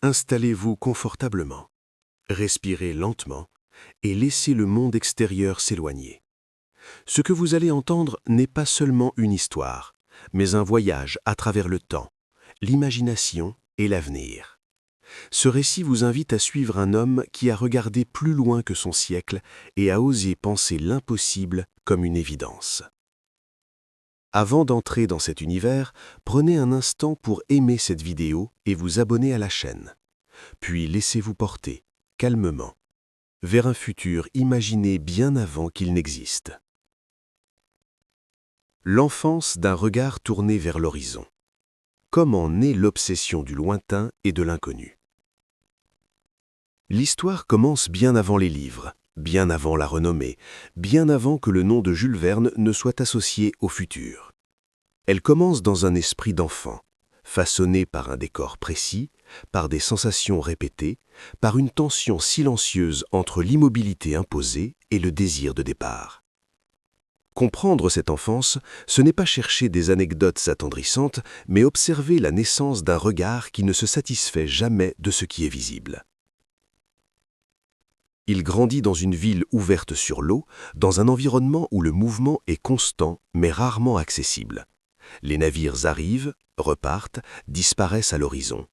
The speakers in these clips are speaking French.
Installez-vous confortablement, respirez lentement et laissez le monde extérieur s'éloigner. Ce que vous allez entendre n'est pas seulement une histoire, mais un voyage à travers le temps, l'imagination et l'avenir. Ce récit vous invite à suivre un homme qui a regardé plus loin que son siècle et a osé penser l'impossible comme une évidence. Avant d'entrer dans cet univers, prenez un instant pour aimer cette vidéo et vous abonner à la chaîne. Puis laissez-vous porter, calmement, vers un futur imaginé bien avant qu'il n'existe. L'enfance d'un regard tourné vers l'horizon. Comment naît l'obsession du lointain et de l'inconnu? L'histoire commence bien avant les livres, bien avant la renommée, bien avant que le nom de Jules Verne ne soit associé au futur. Elle commence dans un esprit d'enfant, façonné par un décor précis, par des sensations répétées, par une tension silencieuse entre l'immobilité imposée et le désir de départ. Comprendre cette enfance, ce n'est pas chercher des anecdotes attendrissantes, mais observer la naissance d'un regard qui ne se satisfait jamais de ce qui est visible. Il grandit dans une ville ouverte sur l'eau, dans un environnement où le mouvement est constant mais rarement accessible. Les navires arrivent, repartent, disparaissent à l'horizon.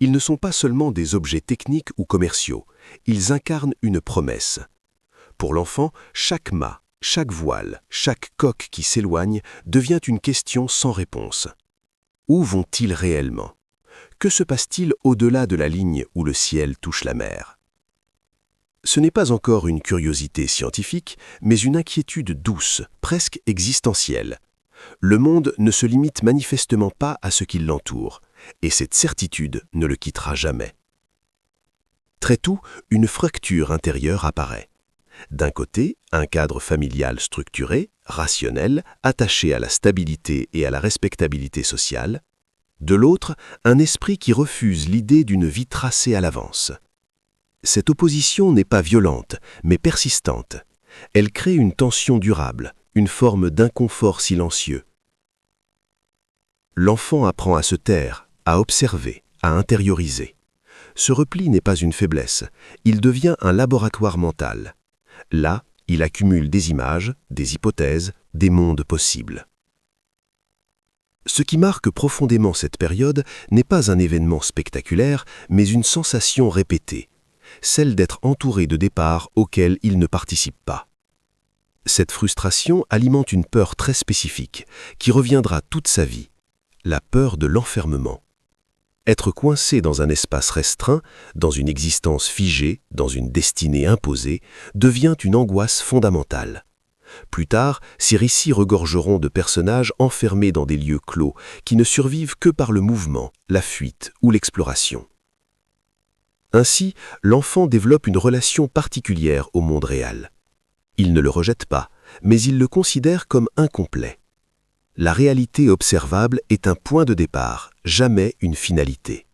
Ils ne sont pas seulement des objets techniques ou commerciaux, ils incarnent une promesse. Pour l'enfant, chaque mât, chaque voile, chaque coque qui s'éloigne devient une question sans réponse. Où vont-ils réellement? Que se passe-t-il au-delà de la ligne où le ciel touche la mer? Ce n'est pas encore une curiosité scientifique, mais une inquiétude douce, presque existentielle. Le monde ne se limite manifestement pas à ce qui l'entoure, et cette certitude ne le quittera jamais. Très tôt, une fracture intérieure apparaît. D'un côté, un cadre familial structuré, rationnel, attaché à la stabilité et à la respectabilité sociale. De l'autre, un esprit qui refuse l'idée d'une vie tracée à l'avance. Cette opposition n'est pas violente, mais persistante. Elle crée une tension durable, une forme d'inconfort silencieux. L'enfant apprend à se taire, à observer, à intérioriser. Ce repli n'est pas une faiblesse, il devient un laboratoire mental. Là, il accumule des images, des hypothèses, des mondes possibles. Ce qui marque profondément cette période n'est pas un événement spectaculaire, mais une sensation répétée, celle d'être entouré de départs auxquels il ne participe pas. Cette frustration alimente une peur très spécifique, qui reviendra toute sa vie, la peur de l'enfermement. Être coincé dans un espace restreint, dans une existence figée, dans une destinée imposée, devient une angoisse fondamentale. Plus tard, ces récits regorgeront de personnages enfermés dans des lieux clos, qui ne survivent que par le mouvement, la fuite ou l'exploration. Ainsi, l'enfant développe une relation particulière au monde réel. Il ne le rejette pas, mais il le considère comme incomplet. La réalité observable est un point de départ, jamais une finalité.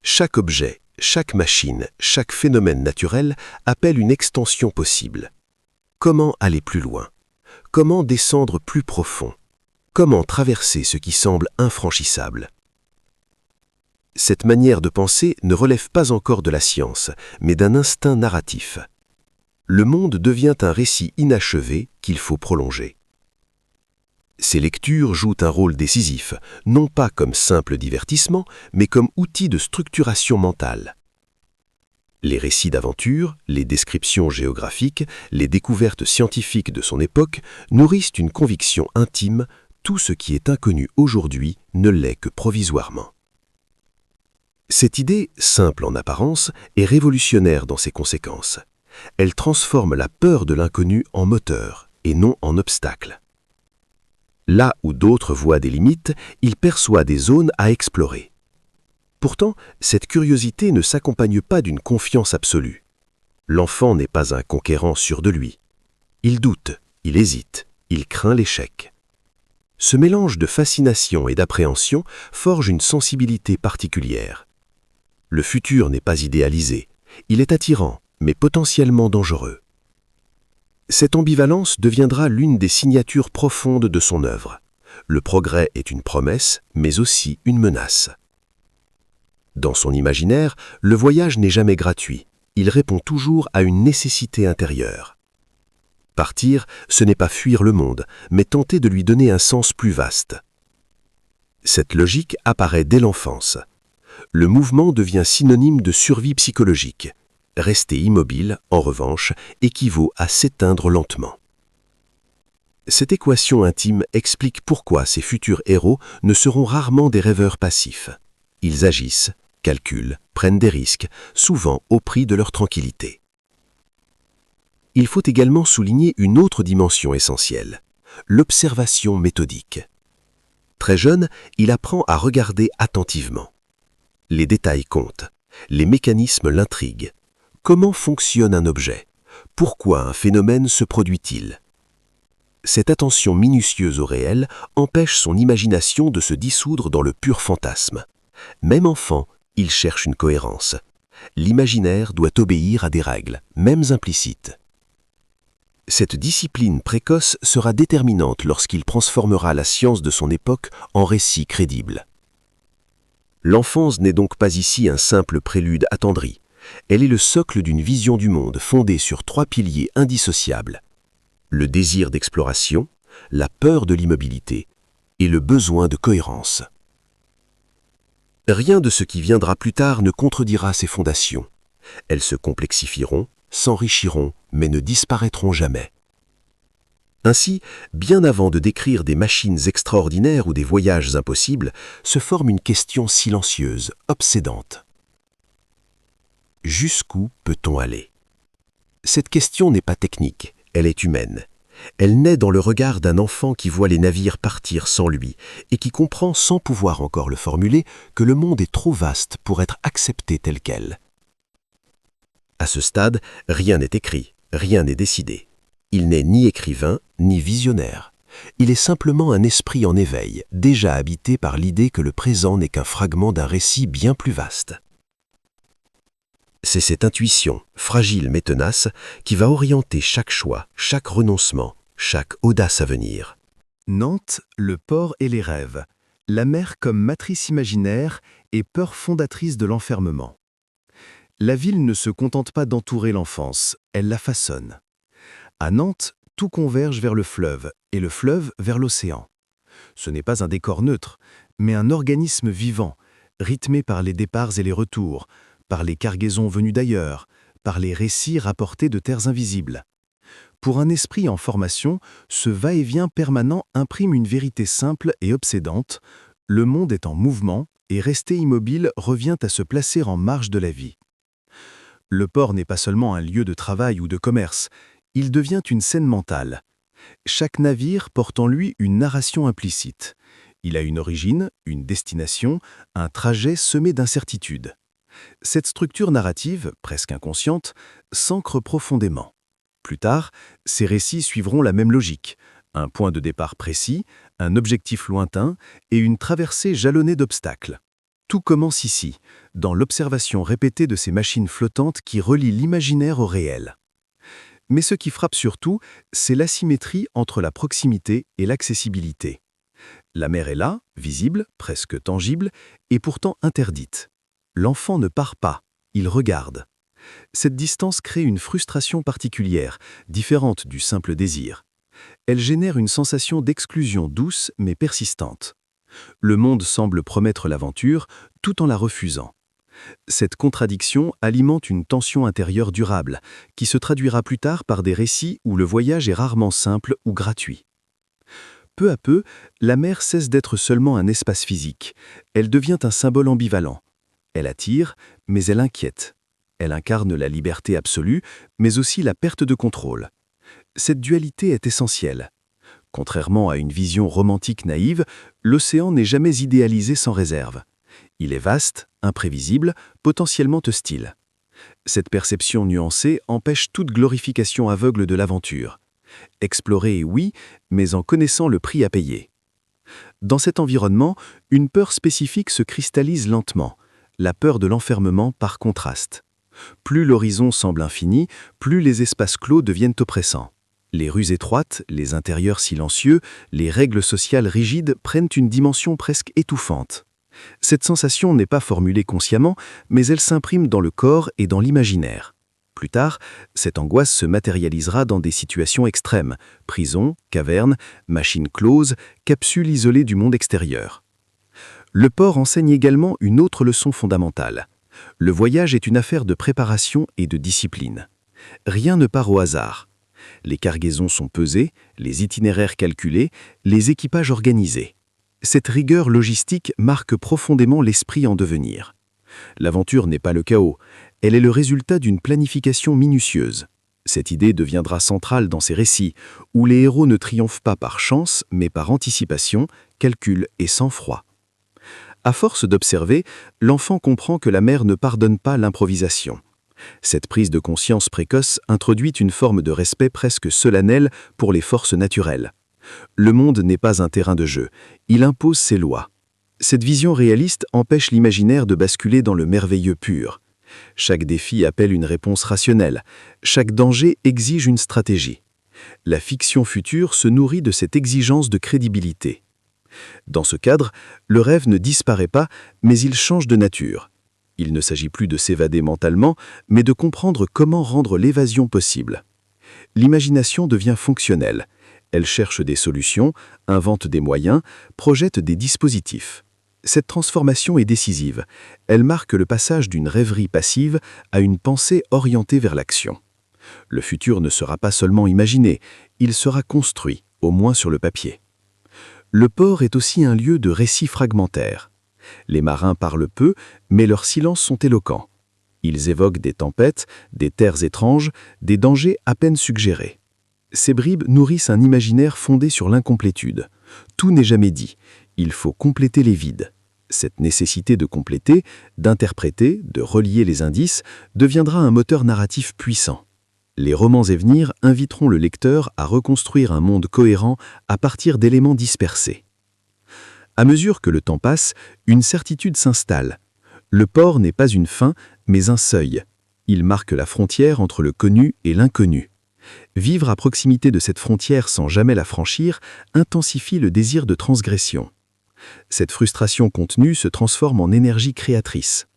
Chaque objet, chaque machine, chaque phénomène naturel appelle une extension possible. Comment aller plus loin? Comment descendre plus profond? Comment traverser ce qui semble infranchissable? Cette manière de penser ne relève pas encore de la science, mais d'un instinct narratif. Le monde devient un récit inachevé qu'il faut prolonger. Ces lectures jouent un rôle décisif, non pas comme simple divertissement, mais comme outil de structuration mentale. Les récits d'aventure, les descriptions géographiques, les découvertes scientifiques de son époque nourrissent une conviction intime: tout ce qui est inconnu aujourd'hui ne l'est que provisoirement. Cette idée, simple en apparence, est révolutionnaire dans ses conséquences. Elle transforme la peur de l'inconnu en moteur et non en obstacle. Là où d'autres voient des limites, il perçoit des zones à explorer. Pourtant, cette curiosité ne s'accompagne pas d'une confiance absolue. L'enfant n'est pas un conquérant sûr de lui. Il doute, il hésite, il craint l'échec. Ce mélange de fascination et d'appréhension forge une sensibilité particulière. Le futur n'est pas idéalisé, il est attirant, mais potentiellement dangereux. Cette ambivalence deviendra l'une des signatures profondes de son œuvre. Le progrès est une promesse, mais aussi une menace. Dans son imaginaire, le voyage n'est jamais gratuit. Il répond toujours à une nécessité intérieure. Partir, ce n'est pas fuir le monde, mais tenter de lui donner un sens plus vaste. Cette logique apparaît dès l'enfance. Le mouvement devient synonyme de survie psychologique. Rester immobile, en revanche, équivaut à s'éteindre lentement. Cette équation intime explique pourquoi ces futurs héros ne seront rarement des rêveurs passifs. Ils agissent, calculent, prennent des risques, souvent au prix de leur tranquillité. Il faut également souligner une autre dimension essentielle, l'observation méthodique. Très jeune, il apprend à regarder attentivement. Les détails comptent, les mécanismes l'intriguent. Comment fonctionne un objet? Pourquoi un phénomène se produit-il? Cette attention minutieuse au réel empêche son imagination de se dissoudre dans le pur fantasme. Même enfant, il cherche une cohérence. L'imaginaire doit obéir à des règles, même implicites. Cette discipline précoce sera déterminante lorsqu'il transformera la science de son époque en récit crédible. L'enfance n'est donc pas ici un simple prélude attendri. Elle est le socle d'une vision du monde fondée sur 3 piliers indissociables. Le désir d'exploration, la peur de l'immobilité et le besoin de cohérence. Rien de ce qui viendra plus tard ne contredira ces fondations. Elles se complexifieront, s'enrichiront, mais ne disparaîtront jamais. Ainsi, bien avant de décrire des machines extraordinaires ou des voyages impossibles, se forme une question silencieuse, obsédante. Jusqu'où peut-on aller? Cette question n'est pas technique, elle est humaine. Elle naît dans le regard d'un enfant qui voit les navires partir sans lui et qui comprend, sans pouvoir encore le formuler, que le monde est trop vaste pour être accepté tel quel. À ce stade, rien n'est écrit, rien n'est décidé. Il n'est ni écrivain, ni visionnaire. Il est simplement un esprit en éveil, déjà habité par l'idée que le présent n'est qu'un fragment d'un récit bien plus vaste. C'est cette intuition, fragile mais tenace, qui va orienter chaque choix, chaque renoncement, chaque audace à venir. Nantes, le port et les rêves. La mer comme matrice imaginaire et peur fondatrice de l'enfermement. La ville ne se contente pas d'entourer l'enfance, elle la façonne. À Nantes, tout converge vers le fleuve, et le fleuve vers l'océan. Ce n'est pas un décor neutre, mais un organisme vivant, rythmé par les départs et les retours, par les cargaisons venues d'ailleurs, par les récits rapportés de terres invisibles. Pour un esprit en formation, ce va-et-vient permanent imprime une vérité simple et obsédante. Le monde est en mouvement, et rester immobile revient à se placer en marge de la vie. Le port n'est pas seulement un lieu de travail ou de commerce, il devient une scène mentale. Chaque navire porte en lui une narration implicite. Il a une origine, une destination, un trajet semé d'incertitudes. Cette structure narrative, presque inconsciente, s'ancre profondément. Plus tard, ces récits suivront la même logique. Un point de départ précis, un objectif lointain et une traversée jalonnée d'obstacles. Tout commence ici, dans l'observation répétée de ces machines flottantes qui relient l'imaginaire au réel. Mais ce qui frappe surtout, c'est l'asymétrie entre la proximité et l'accessibilité. La mer est là, visible, presque tangible, et pourtant interdite. L'enfant ne part pas, il regarde. Cette distance crée une frustration particulière, différente du simple désir. Elle génère une sensation d'exclusion douce mais persistante. Le monde semble promettre l'aventure tout en la refusant. Cette contradiction alimente une tension intérieure durable, qui se traduira plus tard par des récits où le voyage est rarement simple ou gratuit. Peu à peu, la mer cesse d'être seulement un espace physique. Elle devient un symbole ambivalent. Elle attire, mais elle inquiète. Elle incarne la liberté absolue, mais aussi la perte de contrôle. Cette dualité est essentielle. Contrairement à une vision romantique naïve, l'océan n'est jamais idéalisé sans réserve. Il est vaste, imprévisible, potentiellement hostile. Cette perception nuancée empêche toute glorification aveugle de l'aventure. Explorer, oui, mais en connaissant le prix à payer. Dans cet environnement, une peur spécifique se cristallise lentement, la peur de l'enfermement par contraste. Plus l'horizon semble infini, plus les espaces clos deviennent oppressants. Les rues étroites, les intérieurs silencieux, les règles sociales rigides prennent une dimension presque étouffante. Cette sensation n'est pas formulée consciemment, mais elle s'imprime dans le corps et dans l'imaginaire. Plus tard, cette angoisse se matérialisera dans des situations extrêmes, prison, caverne, machine close, capsule isolée du monde extérieur. Le port enseigne également une autre leçon fondamentale. Le voyage est une affaire de préparation et de discipline. Rien ne part au hasard. Les cargaisons sont pesées, les itinéraires calculés, les équipages organisés. Cette rigueur logistique marque profondément l'esprit en devenir. L'aventure n'est pas le chaos, elle est le résultat d'une planification minutieuse. Cette idée deviendra centrale dans ces récits, où les héros ne triomphent pas par chance, mais par anticipation, calcul et sang-froid. À force d'observer, l'enfant comprend que la mère ne pardonne pas l'improvisation. Cette prise de conscience précoce introduit une forme de respect presque solennel pour les forces naturelles. Le monde n'est pas un terrain de jeu, il impose ses lois. Cette vision réaliste empêche l'imaginaire de basculer dans le merveilleux pur. Chaque défi appelle une réponse rationnelle, chaque danger exige une stratégie. La fiction future se nourrit de cette exigence de crédibilité. Dans ce cadre, le rêve ne disparaît pas, mais il change de nature. Il ne s'agit plus de s'évader mentalement, mais de comprendre comment rendre l'évasion possible. L'imagination devient fonctionnelle. Elle cherche des solutions, invente des moyens, projette des dispositifs. Cette transformation est décisive. Elle marque le passage d'une rêverie passive à une pensée orientée vers l'action. Le futur ne sera pas seulement imaginé, il sera construit, au moins sur le papier. Le port est aussi un lieu de récits fragmentaires. Les marins parlent peu, mais leurs silences sont éloquents. Ils évoquent des tempêtes, des terres étranges, des dangers à peine suggérés. Ces bribes nourrissent un imaginaire fondé sur l'incomplétude. Tout n'est jamais dit. Il faut compléter les vides. Cette nécessité de compléter, d'interpréter, de relier les indices deviendra un moteur narratif puissant. Les romans à venir inviteront le lecteur à reconstruire un monde cohérent à partir d'éléments dispersés. À mesure que le temps passe, une certitude s'installe. Le port n'est pas une fin, mais un seuil. Il marque la frontière entre le connu et l'inconnu. Vivre à proximité de cette frontière sans jamais la franchir intensifie le désir de transgression. Cette frustration contenue se transforme en énergie créatrice.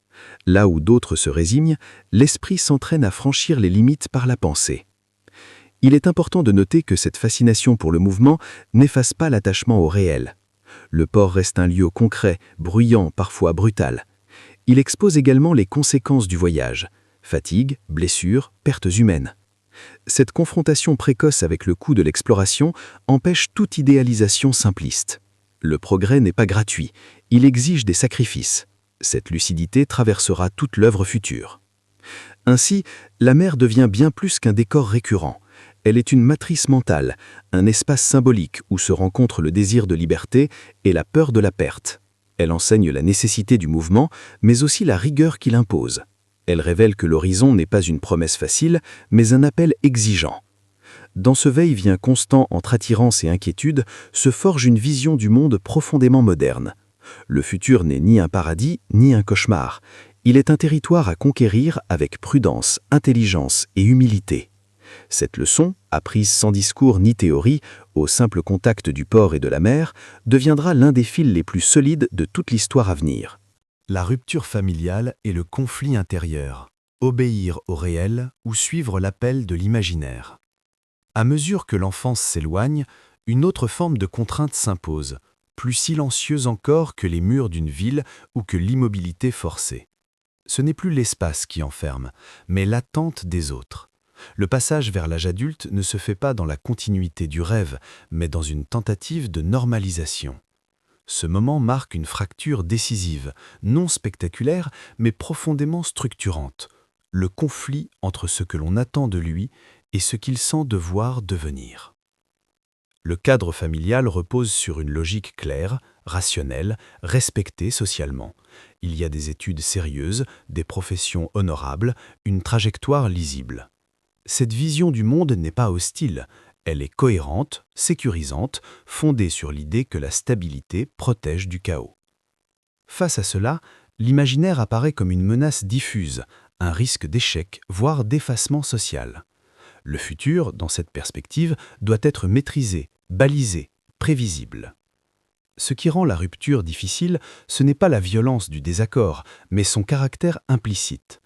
Là où d'autres se résignent, l'esprit s'entraîne à franchir les limites par la pensée. Il est important de noter que cette fascination pour le mouvement n'efface pas l'attachement au réel. Le port reste un lieu concret, bruyant, parfois brutal. Il expose également les conséquences du voyage: fatigue, blessures, pertes humaines. Cette confrontation précoce avec le coût de l'exploration empêche toute idéalisation simpliste. Le progrès n'est pas gratuit, il exige des sacrifices. Cette lucidité traversera toute l'œuvre future. Ainsi, la mer devient bien plus qu'un décor récurrent. Elle est une matrice mentale, un espace symbolique où se rencontrent le désir de liberté et la peur de la perte. Elle enseigne la nécessité du mouvement, mais aussi la rigueur qu'il impose. Elle révèle que l'horizon n'est pas une promesse facile, mais un appel exigeant. Dans ce va-et-vient constant entre attirance et inquiétude, se forge une vision du monde profondément moderne. Le futur n'est ni un paradis, ni un cauchemar. Il est un territoire à conquérir avec prudence, intelligence et humilité. Cette leçon, apprise sans discours ni théorie, au simple contact du port et de la mer, deviendra l'un des fils les plus solides de toute l'histoire à venir. La rupture familiale et le conflit intérieur. Obéir au réel ou suivre l'appel de l'imaginaire. À mesure que l'enfance s'éloigne, une autre forme de contrainte s'impose, plus silencieuse encore que les murs d'une ville ou que l'immobilité forcée. Ce n'est plus l'espace qui enferme, mais l'attente des autres. Le passage vers l'âge adulte ne se fait pas dans la continuité du rêve, mais dans une tentative de normalisation. Ce moment marque une fracture décisive, non spectaculaire, mais profondément structurante, le conflit entre ce que l'on attend de lui et ce qu'il sent devoir devenir. Le cadre familial repose sur une logique claire, rationnelle, respectée socialement. Il y a des études sérieuses, des professions honorables, une trajectoire lisible. Cette vision du monde n'est pas hostile. Elle est cohérente, sécurisante, fondée sur l'idée que la stabilité protège du chaos. Face à cela, l'imaginaire apparaît comme une menace diffuse, un risque d'échec, voire d'effacement social. Le futur, dans cette perspective, doit être maîtrisé, balisé, prévisible. Ce qui rend la rupture difficile, ce n'est pas la violence du désaccord, mais son caractère implicite.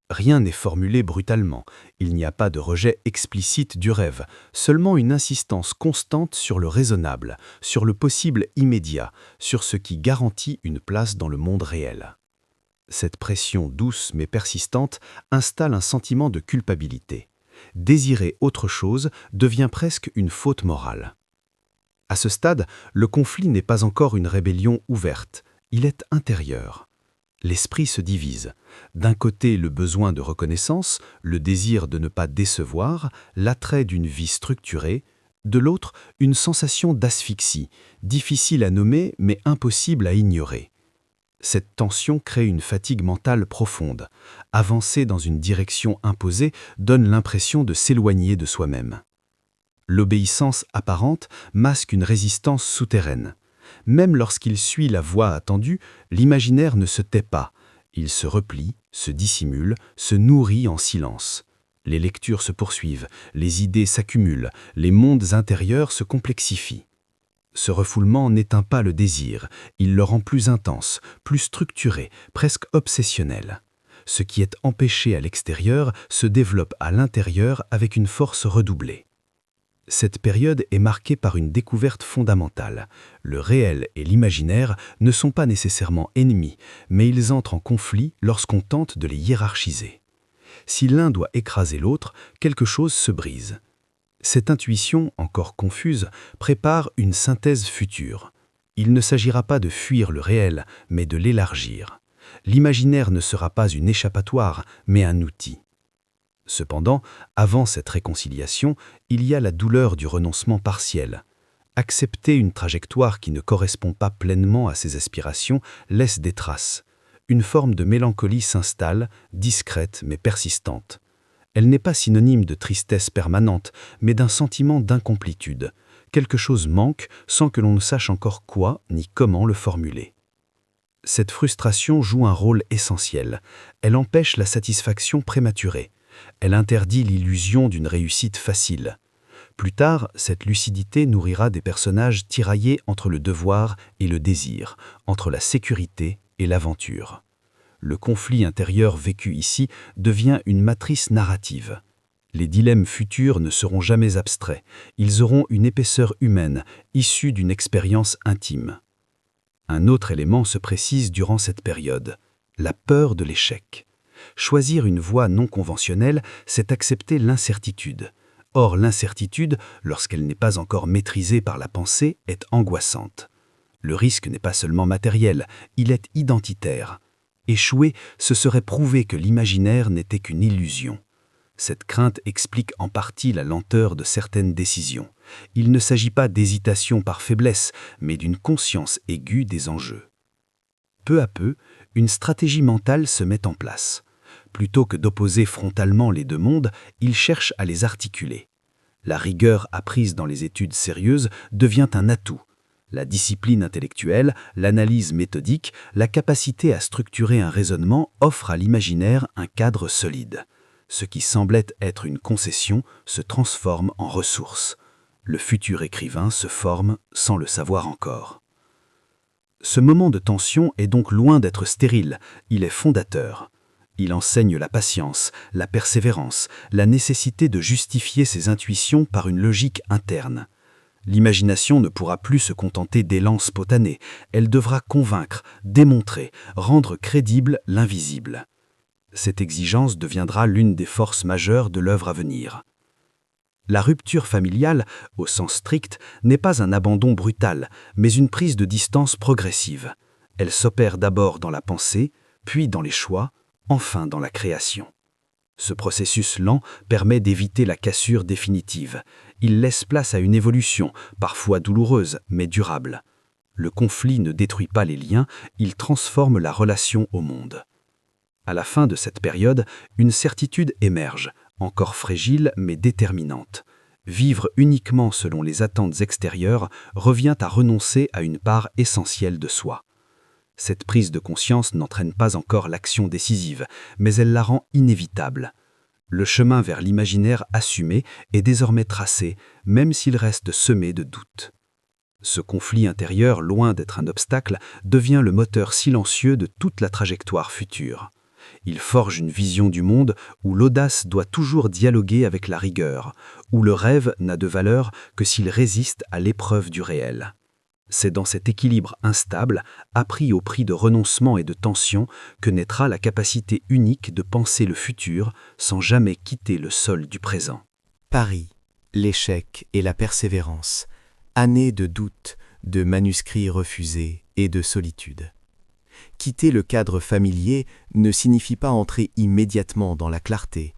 Rien n'est formulé brutalement, il n'y a pas de rejet explicite du rêve, seulement une insistance constante sur le raisonnable, sur le possible immédiat, sur ce qui garantit une place dans le monde réel. Cette pression douce mais persistante installe un sentiment de culpabilité. Désirer autre chose devient presque une faute morale. À ce stade, le conflit n'est pas encore une rébellion ouverte, il est intérieur. L'esprit se divise. D'un côté, le besoin de reconnaissance, le désir de ne pas décevoir, l'attrait d'une vie structurée, de l'autre, une sensation d'asphyxie, difficile à nommer mais impossible à ignorer. Cette tension crée une fatigue mentale profonde. Avancer dans une direction imposée donne l'impression de s'éloigner de soi-même. L'obéissance apparente masque une résistance souterraine. Même lorsqu'il suit la voie attendue, l'imaginaire ne se tait pas. Il se replie, se dissimule, se nourrit en silence. Les lectures se poursuivent, les idées s'accumulent, les mondes intérieurs se complexifient. Ce refoulement n'éteint pas le désir, il le rend plus intense, plus structuré, presque obsessionnel. Ce qui est empêché à l'extérieur se développe à l'intérieur avec une force redoublée. Cette période est marquée par une découverte fondamentale. Le réel et l'imaginaire ne sont pas nécessairement ennemis, mais ils entrent en conflit lorsqu'on tente de les hiérarchiser. Si l'un doit écraser l'autre, quelque chose se brise. Cette intuition, encore confuse, prépare une synthèse future. Il ne s'agira pas de fuir le réel, mais de l'élargir. L'imaginaire ne sera pas une échappatoire, mais un outil. Cependant, avant cette réconciliation, il y a la douleur du renoncement partiel. Accepter une trajectoire qui ne correspond pas pleinement à ses aspirations laisse des traces. Une forme de mélancolie s'installe, discrète mais persistante. Elle n'est pas synonyme de tristesse permanente, mais d'un sentiment d'incomplétude. Quelque chose manque sans que l'on ne sache encore quoi ni comment le formuler. Cette frustration joue un rôle essentiel. Elle empêche la satisfaction prématurée. Elle interdit l'illusion d'une réussite facile. Plus tard, cette lucidité nourrira des personnages tiraillés entre le devoir et le désir, entre la sécurité et l'aventure. Le conflit intérieur vécu ici devient une matrice narrative. Les dilemmes futurs ne seront jamais abstraits, ils auront une épaisseur humaine, issue d'une expérience intime. Un autre élément se précise durant cette période, la peur de l'échec. Choisir une voie non conventionnelle, c'est accepter l'incertitude. Or, l'incertitude, lorsqu'elle n'est pas encore maîtrisée par la pensée, est angoissante. Le risque n'est pas seulement matériel, il est identitaire. Échouer, ce serait prouver que l'imaginaire n'était qu'une illusion. Cette crainte explique en partie la lenteur de certaines décisions. Il ne s'agit pas d'hésitation par faiblesse, mais d'une conscience aiguë des enjeux. Peu à peu, une stratégie mentale se met en place. Plutôt que d'opposer frontalement les deux mondes, il cherche à les articuler. La rigueur apprise dans les études sérieuses devient un atout. La discipline intellectuelle, l'analyse méthodique, la capacité à structurer un raisonnement offrent à l'imaginaire un cadre solide. Ce qui semblait être une concession se transforme en ressource. Le futur écrivain se forme sans le savoir encore. Ce moment de tension est donc loin d'être stérile, il est fondateur. Il enseigne la patience, la persévérance, la nécessité de justifier ses intuitions par une logique interne. L'imagination ne pourra plus se contenter d'élans spontanés, elle devra convaincre, démontrer, rendre crédible l'invisible. Cette exigence deviendra l'une des forces majeures de l'œuvre à venir. La rupture familiale, au sens strict, n'est pas un abandon brutal, mais une prise de distance progressive. Elle s'opère d'abord dans la pensée, puis dans les choix, enfin dans la création. Ce processus lent permet d'éviter la cassure définitive. Il laisse place à une évolution, parfois douloureuse, mais durable. Le conflit ne détruit pas les liens, il transforme la relation au monde. À la fin de cette période, une certitude émerge, encore fragile mais déterminante. Vivre uniquement selon les attentes extérieures revient à renoncer à une part essentielle de soi. Cette prise de conscience n'entraîne pas encore l'action décisive, mais elle la rend inévitable. Le chemin vers l'imaginaire assumé est désormais tracé, même s'il reste semé de doutes. Ce conflit intérieur, loin d'être un obstacle, devient le moteur silencieux de toute la trajectoire future. Il forge une vision du monde où l'audace doit toujours dialoguer avec la rigueur, où le rêve n'a de valeur que s'il résiste à l'épreuve du réel. C'est dans cet équilibre instable, appris au prix de renoncement et de tension, que naîtra la capacité unique de penser le futur sans jamais quitter le sol du présent. Paris, l'échec et la persévérance, années de doutes, de manuscrits refusés et de solitude. Quitter le cadre familier ne signifie pas entrer immédiatement dans la clarté.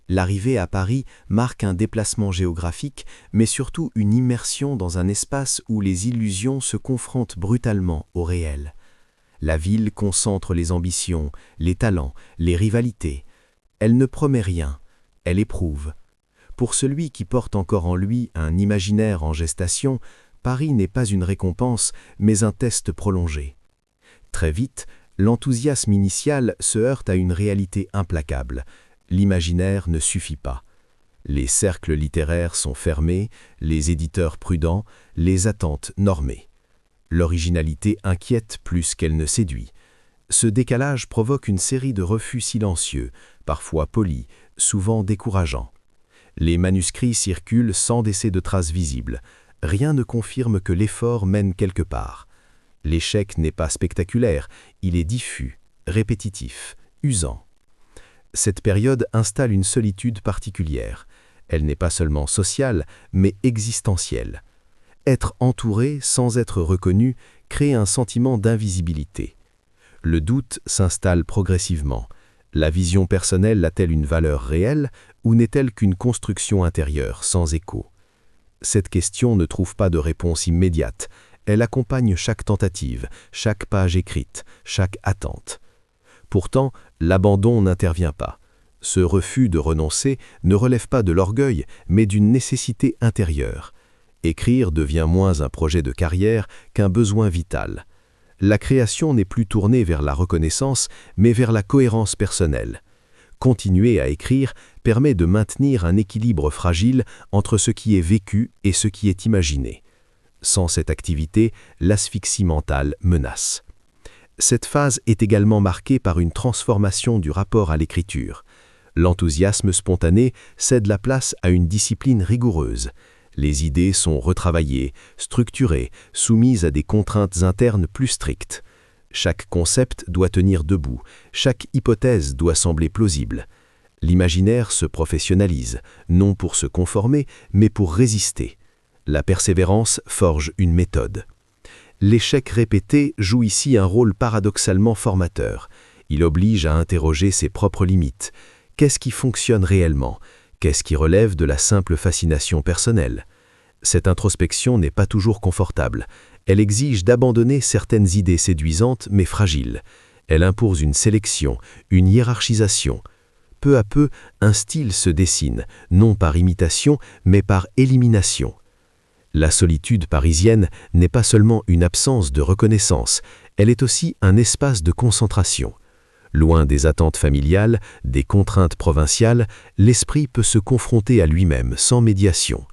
L'arrivée à Paris marque un déplacement géographique, mais surtout une immersion dans un espace où les illusions se confrontent brutalement au réel. La ville concentre les ambitions, les talents, les rivalités. Elle ne promet rien, elle éprouve. Pour celui qui porte encore en lui un imaginaire en gestation, Paris n'est pas une récompense, mais un test prolongé. Très vite, l'enthousiasme initial se heurte à une réalité implacable. L'imaginaire ne suffit pas. Les cercles littéraires sont fermés, les éditeurs prudents, les attentes normées. L'originalité inquiète plus qu'elle ne séduit. Ce décalage provoque une série de refus silencieux, parfois polis, souvent décourageants. Les manuscrits circulent sans laisser de traces visibles. Rien ne confirme que l'effort mène quelque part. L'échec n'est pas spectaculaire, il est diffus, répétitif, usant. Cette période installe une solitude particulière. Elle n'est pas seulement sociale, mais existentielle. Être entouré sans être reconnu crée un sentiment d'invisibilité. Le doute s'installe progressivement. La vision personnelle a-t-elle une valeur réelle ou n'est-elle qu'une construction intérieure sans écho? Cette question ne trouve pas de réponse immédiate. Elle accompagne chaque tentative, chaque page écrite, chaque attente. Pourtant, l'abandon n'intervient pas. Ce refus de renoncer ne relève pas de l'orgueil, mais d'une nécessité intérieure. Écrire devient moins un projet de carrière qu'un besoin vital. La création n'est plus tournée vers la reconnaissance, mais vers la cohérence personnelle. Continuer à écrire permet de maintenir un équilibre fragile entre ce qui est vécu et ce qui est imaginé. Sans cette activité, l'asphyxie mentale menace. Cette phase est également marquée par une transformation du rapport à l'écriture. L'enthousiasme spontané cède la place à une discipline rigoureuse. Les idées sont retravaillées, structurées, soumises à des contraintes internes plus strictes. Chaque concept doit tenir debout, chaque hypothèse doit sembler plausible. L'imaginaire se professionnalise, non pour se conformer, mais pour résister. La persévérance forge une méthode. L'échec répété joue ici un rôle paradoxalement formateur. Il oblige à interroger ses propres limites. Qu'est-ce qui fonctionne réellement? Qu'est-ce qui relève de la simple fascination personnelle? Cette introspection n'est pas toujours confortable. Elle exige d'abandonner certaines idées séduisantes mais fragiles. Elle impose une sélection, une hiérarchisation. Peu à peu, un style se dessine, non par imitation, mais par élimination. La solitude parisienne n'est pas seulement une absence de reconnaissance, elle est aussi un espace de concentration. Loin des attentes familiales, des contraintes provinciales, l'esprit peut se confronter à lui-même sans médiation.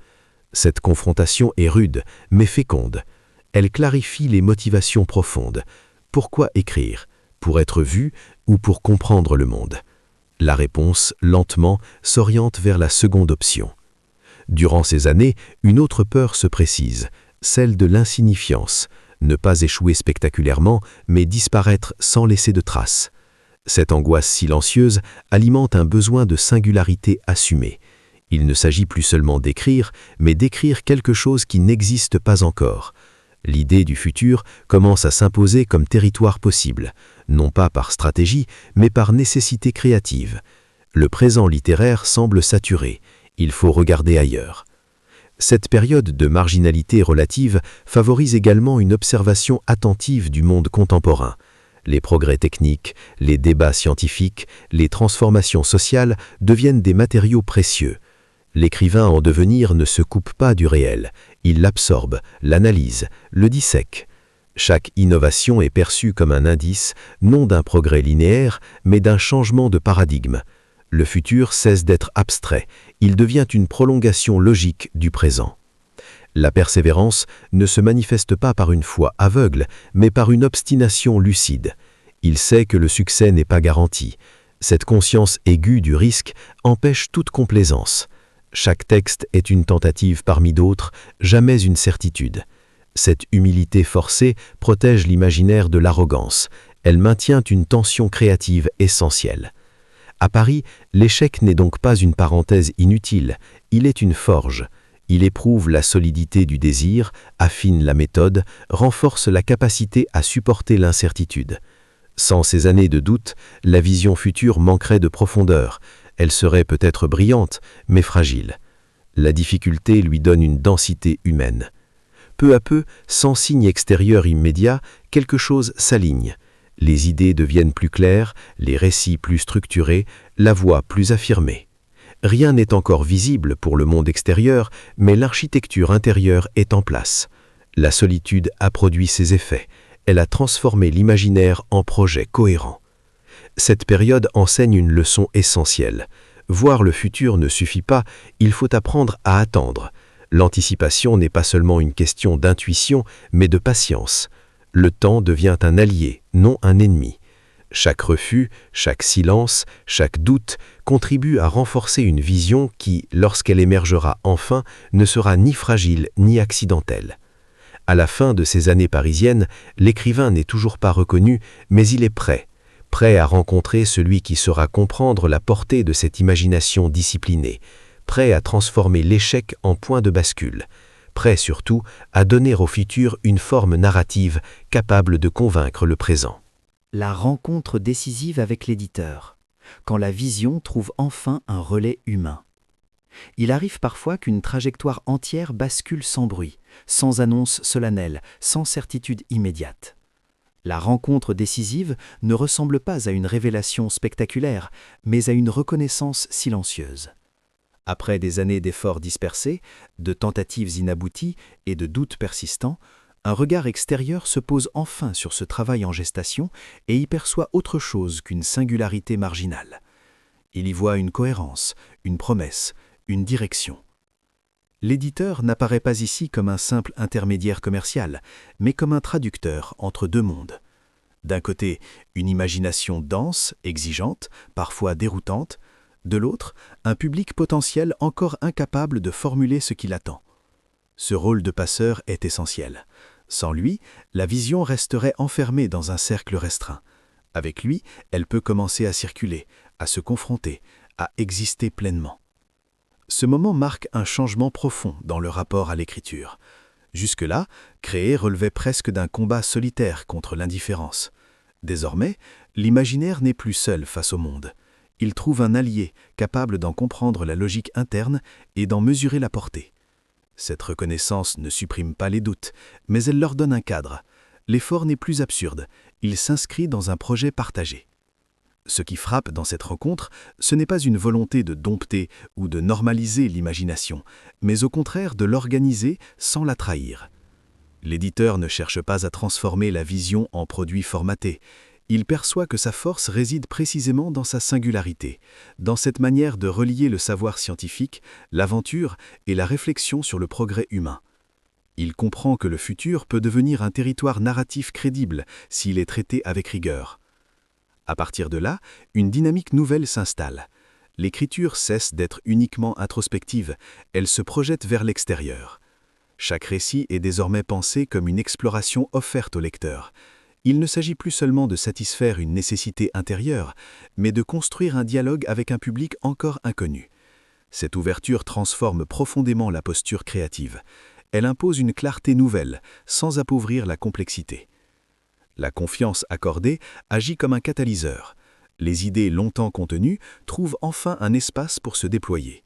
Cette confrontation est rude, mais féconde. Elle clarifie les motivations profondes. Pourquoi écrire? Pour être vu ou pour comprendre le monde? La réponse, lentement, s'oriente vers la seconde option. Durant ces années, une autre peur se précise, celle de l'insignifiance, ne pas échouer spectaculairement, mais disparaître sans laisser de traces. Cette angoisse silencieuse alimente un besoin de singularité assumée. Il ne s'agit plus seulement d'écrire, mais d'écrire quelque chose qui n'existe pas encore. L'idée du futur commence à s'imposer comme territoire possible, non pas par stratégie, mais par nécessité créative. Le présent littéraire semble saturé. Il faut regarder ailleurs. Cette période de marginalité relative favorise également une observation attentive du monde contemporain. Les progrès techniques, les débats scientifiques, les transformations sociales deviennent des matériaux précieux. L'écrivain en devenir ne se coupe pas du réel, il l'absorbe, l'analyse, le dissèque. Chaque innovation est perçue comme un indice, non d'un progrès linéaire, mais d'un changement de paradigme. Le futur cesse d'être abstrait, il devient une prolongation logique du présent. La persévérance ne se manifeste pas par une foi aveugle, mais par une obstination lucide. Il sait que le succès n'est pas garanti. Cette conscience aiguë du risque empêche toute complaisance. Chaque texte est une tentative parmi d'autres, jamais une certitude. Cette humilité forcée protège l'imaginaire de l'arrogance. Elle maintient une tension créative essentielle. À Paris, l'échec n'est donc pas une parenthèse inutile, il est une forge. Il éprouve la solidité du désir, affine la méthode, renforce la capacité à supporter l'incertitude. Sans ces années de doute, la vision future manquerait de profondeur. Elle serait peut-être brillante, mais fragile. La difficulté lui donne une densité humaine. Peu à peu, sans signe extérieur immédiat, quelque chose s'aligne. Les idées deviennent plus claires, les récits plus structurés, la voix plus affirmée. Rien n'est encore visible pour le monde extérieur, mais l'architecture intérieure est en place. La solitude a produit ses effets. Elle a transformé l'imaginaire en projet cohérent. Cette période enseigne une leçon essentielle. Voir le futur ne suffit pas, il faut apprendre à attendre. L'anticipation n'est pas seulement une question d'intuition, mais de patience. Le temps devient un allié, non un ennemi. Chaque refus, chaque silence, chaque doute contribue à renforcer une vision qui, lorsqu'elle émergera enfin, ne sera ni fragile ni accidentelle. À la fin de ces années parisiennes, l'écrivain n'est toujours pas reconnu, mais il est prêt à rencontrer celui qui saura comprendre la portée de cette imagination disciplinée, prêt à transformer l'échec en point de bascule, prêt surtout à donner au futur une forme narrative capable de convaincre le présent. La rencontre décisive avec l'éditeur, quand la vision trouve enfin un relais humain. Il arrive parfois qu'une trajectoire entière bascule sans bruit, sans annonce solennelle, sans certitude immédiate. La rencontre décisive ne ressemble pas à une révélation spectaculaire, mais à une reconnaissance silencieuse. Après des années d'efforts dispersés, de tentatives inabouties et de doutes persistants, un regard extérieur se pose enfin sur ce travail en gestation et y perçoit autre chose qu'une singularité marginale. Il y voit une cohérence, une promesse, une direction. L'éditeur n'apparaît pas ici comme un simple intermédiaire commercial, mais comme un traducteur entre deux mondes. D'un côté, une imagination dense, exigeante, parfois déroutante. De l'autre, un public potentiel encore incapable de formuler ce qu'il attend. Ce rôle de passeur est essentiel. Sans lui, la vision resterait enfermée dans un cercle restreint. Avec lui, elle peut commencer à circuler, à se confronter, à exister pleinement. Ce moment marque un changement profond dans le rapport à l'écriture. Jusque-là, créer relevait presque d'un combat solitaire contre l'indifférence. Désormais, l'imaginaire n'est plus seul face au monde. Il trouve un allié capable d'en comprendre la logique interne et d'en mesurer la portée. Cette reconnaissance ne supprime pas les doutes, mais elle leur donne un cadre. L'effort n'est plus absurde, il s'inscrit dans un projet partagé. Ce qui frappe dans cette rencontre, ce n'est pas une volonté de dompter ou de normaliser l'imagination, mais au contraire de l'organiser sans la trahir. L'éditeur ne cherche pas à transformer la vision en produit formaté. Il perçoit que sa force réside précisément dans sa singularité, dans cette manière de relier le savoir scientifique, l'aventure et la réflexion sur le progrès humain. Il comprend que le futur peut devenir un territoire narratif crédible s'il est traité avec rigueur. À partir de là, une dynamique nouvelle s'installe. L'écriture cesse d'être uniquement introspective, elle se projette vers l'extérieur. Chaque récit est désormais pensé comme une exploration offerte au lecteur. Il ne s'agit plus seulement de satisfaire une nécessité intérieure, mais de construire un dialogue avec un public encore inconnu. Cette ouverture transforme profondément la posture créative. Elle impose une clarté nouvelle, sans appauvrir la complexité. La confiance accordée agit comme un catalyseur. Les idées longtemps contenues trouvent enfin un espace pour se déployer.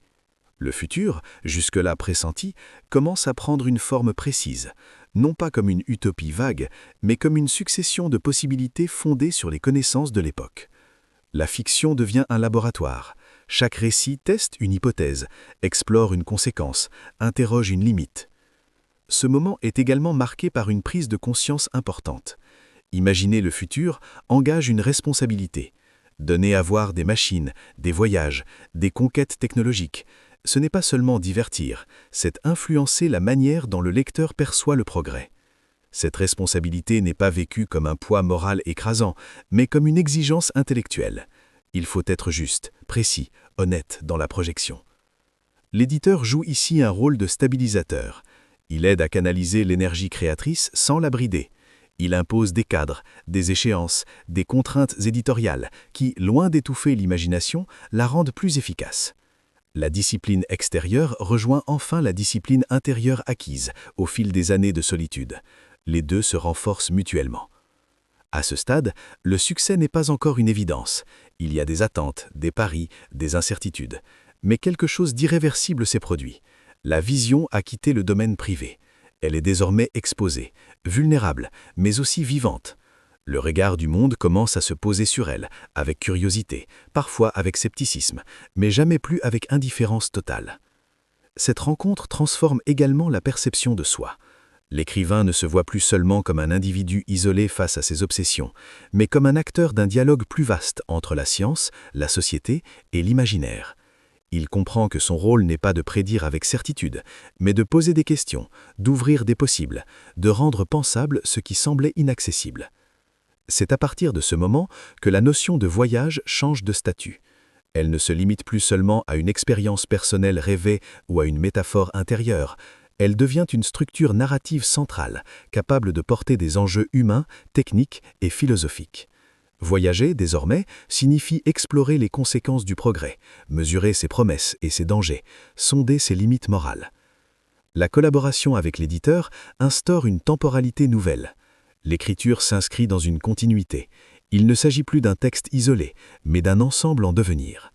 Le futur, jusque-là pressenti, commence à prendre une forme précise, non pas comme une utopie vague, mais comme une succession de possibilités fondées sur les connaissances de l'époque. La fiction devient un laboratoire. Chaque récit teste une hypothèse, explore une conséquence, interroge une limite. Ce moment est également marqué par une prise de conscience importante. Imaginer le futur engage une responsabilité. Donner à voir des machines, des voyages, des conquêtes technologiques, Ce n'est pas seulement divertir, c'est influencer la manière dont le lecteur perçoit le progrès. Cette responsabilité n'est pas vécue comme un poids moral écrasant, mais comme une exigence intellectuelle. Il faut être juste, précis, honnête dans la projection. L'éditeur joue ici un rôle de stabilisateur. Il aide à canaliser l'énergie créatrice sans la brider. Il impose des cadres, des échéances, des contraintes éditoriales qui, loin d'étouffer l'imagination, la rendent plus efficace. La discipline extérieure rejoint enfin la discipline intérieure acquise au fil des années de solitude. Les deux se renforcent mutuellement. À ce stade, le succès n'est pas encore une évidence. Il y a des attentes, des paris, des incertitudes. Mais quelque chose d'irréversible s'est produit. La vision a quitté le domaine privé. Elle est désormais exposée, vulnérable, mais aussi vivante. Le regard du monde commence à se poser sur elle, avec curiosité, parfois avec scepticisme, mais jamais plus avec indifférence totale. Cette rencontre transforme également la perception de soi. L'écrivain ne se voit plus seulement comme un individu isolé face à ses obsessions, mais comme un acteur d'un dialogue plus vaste entre la science, la société et l'imaginaire. Il comprend que son rôle n'est pas de prédire avec certitude, mais de poser des questions, d'ouvrir des possibles, de rendre pensable ce qui semblait inaccessible. C'est à partir de ce moment que la notion de voyage change de statut. Elle ne se limite plus seulement à une expérience personnelle rêvée ou à une métaphore intérieure. Elle devient une structure narrative centrale, capable de porter des enjeux humains, techniques et philosophiques. Voyager, désormais, signifie explorer les conséquences du progrès, mesurer ses promesses et ses dangers, sonder ses limites morales. La collaboration avec l'éditeur instaure une temporalité nouvelle. L'écriture s'inscrit dans une continuité. Il ne s'agit plus d'un texte isolé, mais d'un ensemble en devenir.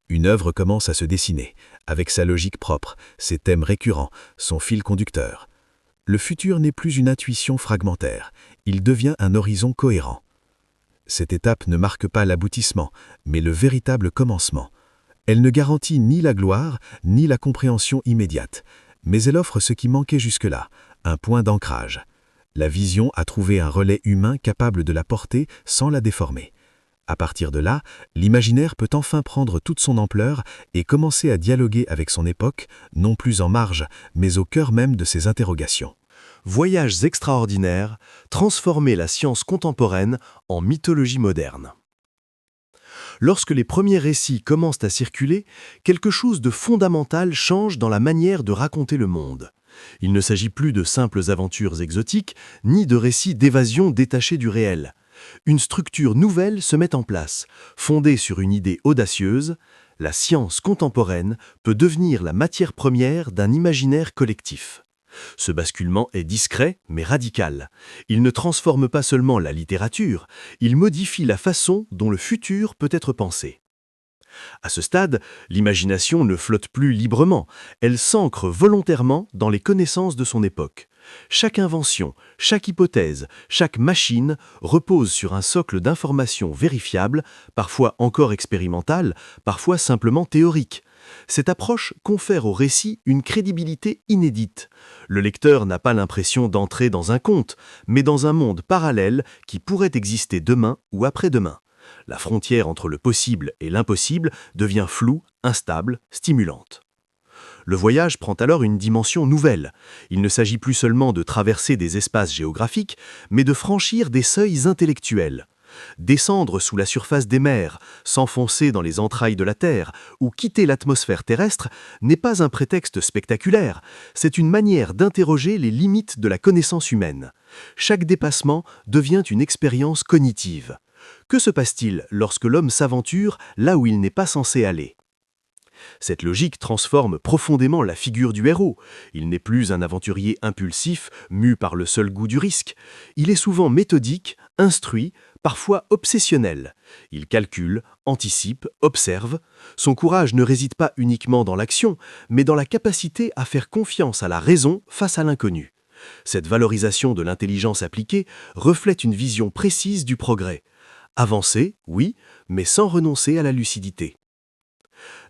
Une œuvre commence à se dessiner, avec sa logique propre, ses thèmes récurrents, son fil conducteur. Le futur n'est plus une intuition fragmentaire, il devient un horizon cohérent. Cette étape ne marque pas l'aboutissement, mais le véritable commencement. Elle ne garantit ni la gloire, ni la compréhension immédiate, mais elle offre ce qui manquait jusque-là, un point d'ancrage. La vision a trouvé un relais humain capable de la porter sans la déformer. À partir de là, l'imaginaire peut enfin prendre toute son ampleur et commencer à dialoguer avec son époque, non plus en marge, mais au cœur même de ses interrogations. Voyages extraordinaires, transformer la science contemporaine en mythologie moderne. Lorsque les premiers récits commencent à circuler, quelque chose de fondamental change dans la manière de raconter le monde. Il ne s'agit plus de simples aventures exotiques, ni de récits d'évasion détachés du réel. Une structure nouvelle se met en place, fondée sur une idée audacieuse. La science contemporaine peut devenir la matière première d'un imaginaire collectif. Ce basculement est discret mais radical. Il ne transforme pas seulement la littérature, il modifie la façon dont le futur peut être pensé. À ce stade, l'imagination ne flotte plus librement, elle s'ancre volontairement dans les connaissances de son époque. Chaque invention, chaque hypothèse, chaque machine repose sur un socle d'informations vérifiables, parfois encore expérimentales, parfois simplement théoriques. Cette approche confère au récit une crédibilité inédite. Le lecteur n'a pas l'impression d'entrer dans un conte, mais dans un monde parallèle qui pourrait exister demain ou après-demain. La frontière entre le possible et l'impossible devient floue, instable, stimulante. Le voyage prend alors une dimension nouvelle. Il ne s'agit plus seulement de traverser des espaces géographiques, mais de franchir des seuils intellectuels. Descendre sous la surface des mers, s'enfoncer dans les entrailles de la Terre ou quitter l'atmosphère terrestre n'est pas un prétexte spectaculaire, c'est une manière d'interroger les limites de la connaissance humaine. Chaque dépassement devient une expérience cognitive. Que se passe-t-il lorsque l'homme s'aventure là où il n'est pas censé aller ? Cette logique transforme profondément la figure du héros. Il n'est plus un aventurier impulsif, mu par le seul goût du risque. Il est souvent méthodique, instruit, parfois obsessionnel. Il calcule, anticipe, observe. Son courage ne réside pas uniquement dans l'action, mais dans la capacité à faire confiance à la raison face à l'inconnu. Cette valorisation de l'intelligence appliquée reflète une vision précise du progrès. Avancer, oui, mais sans renoncer à la lucidité.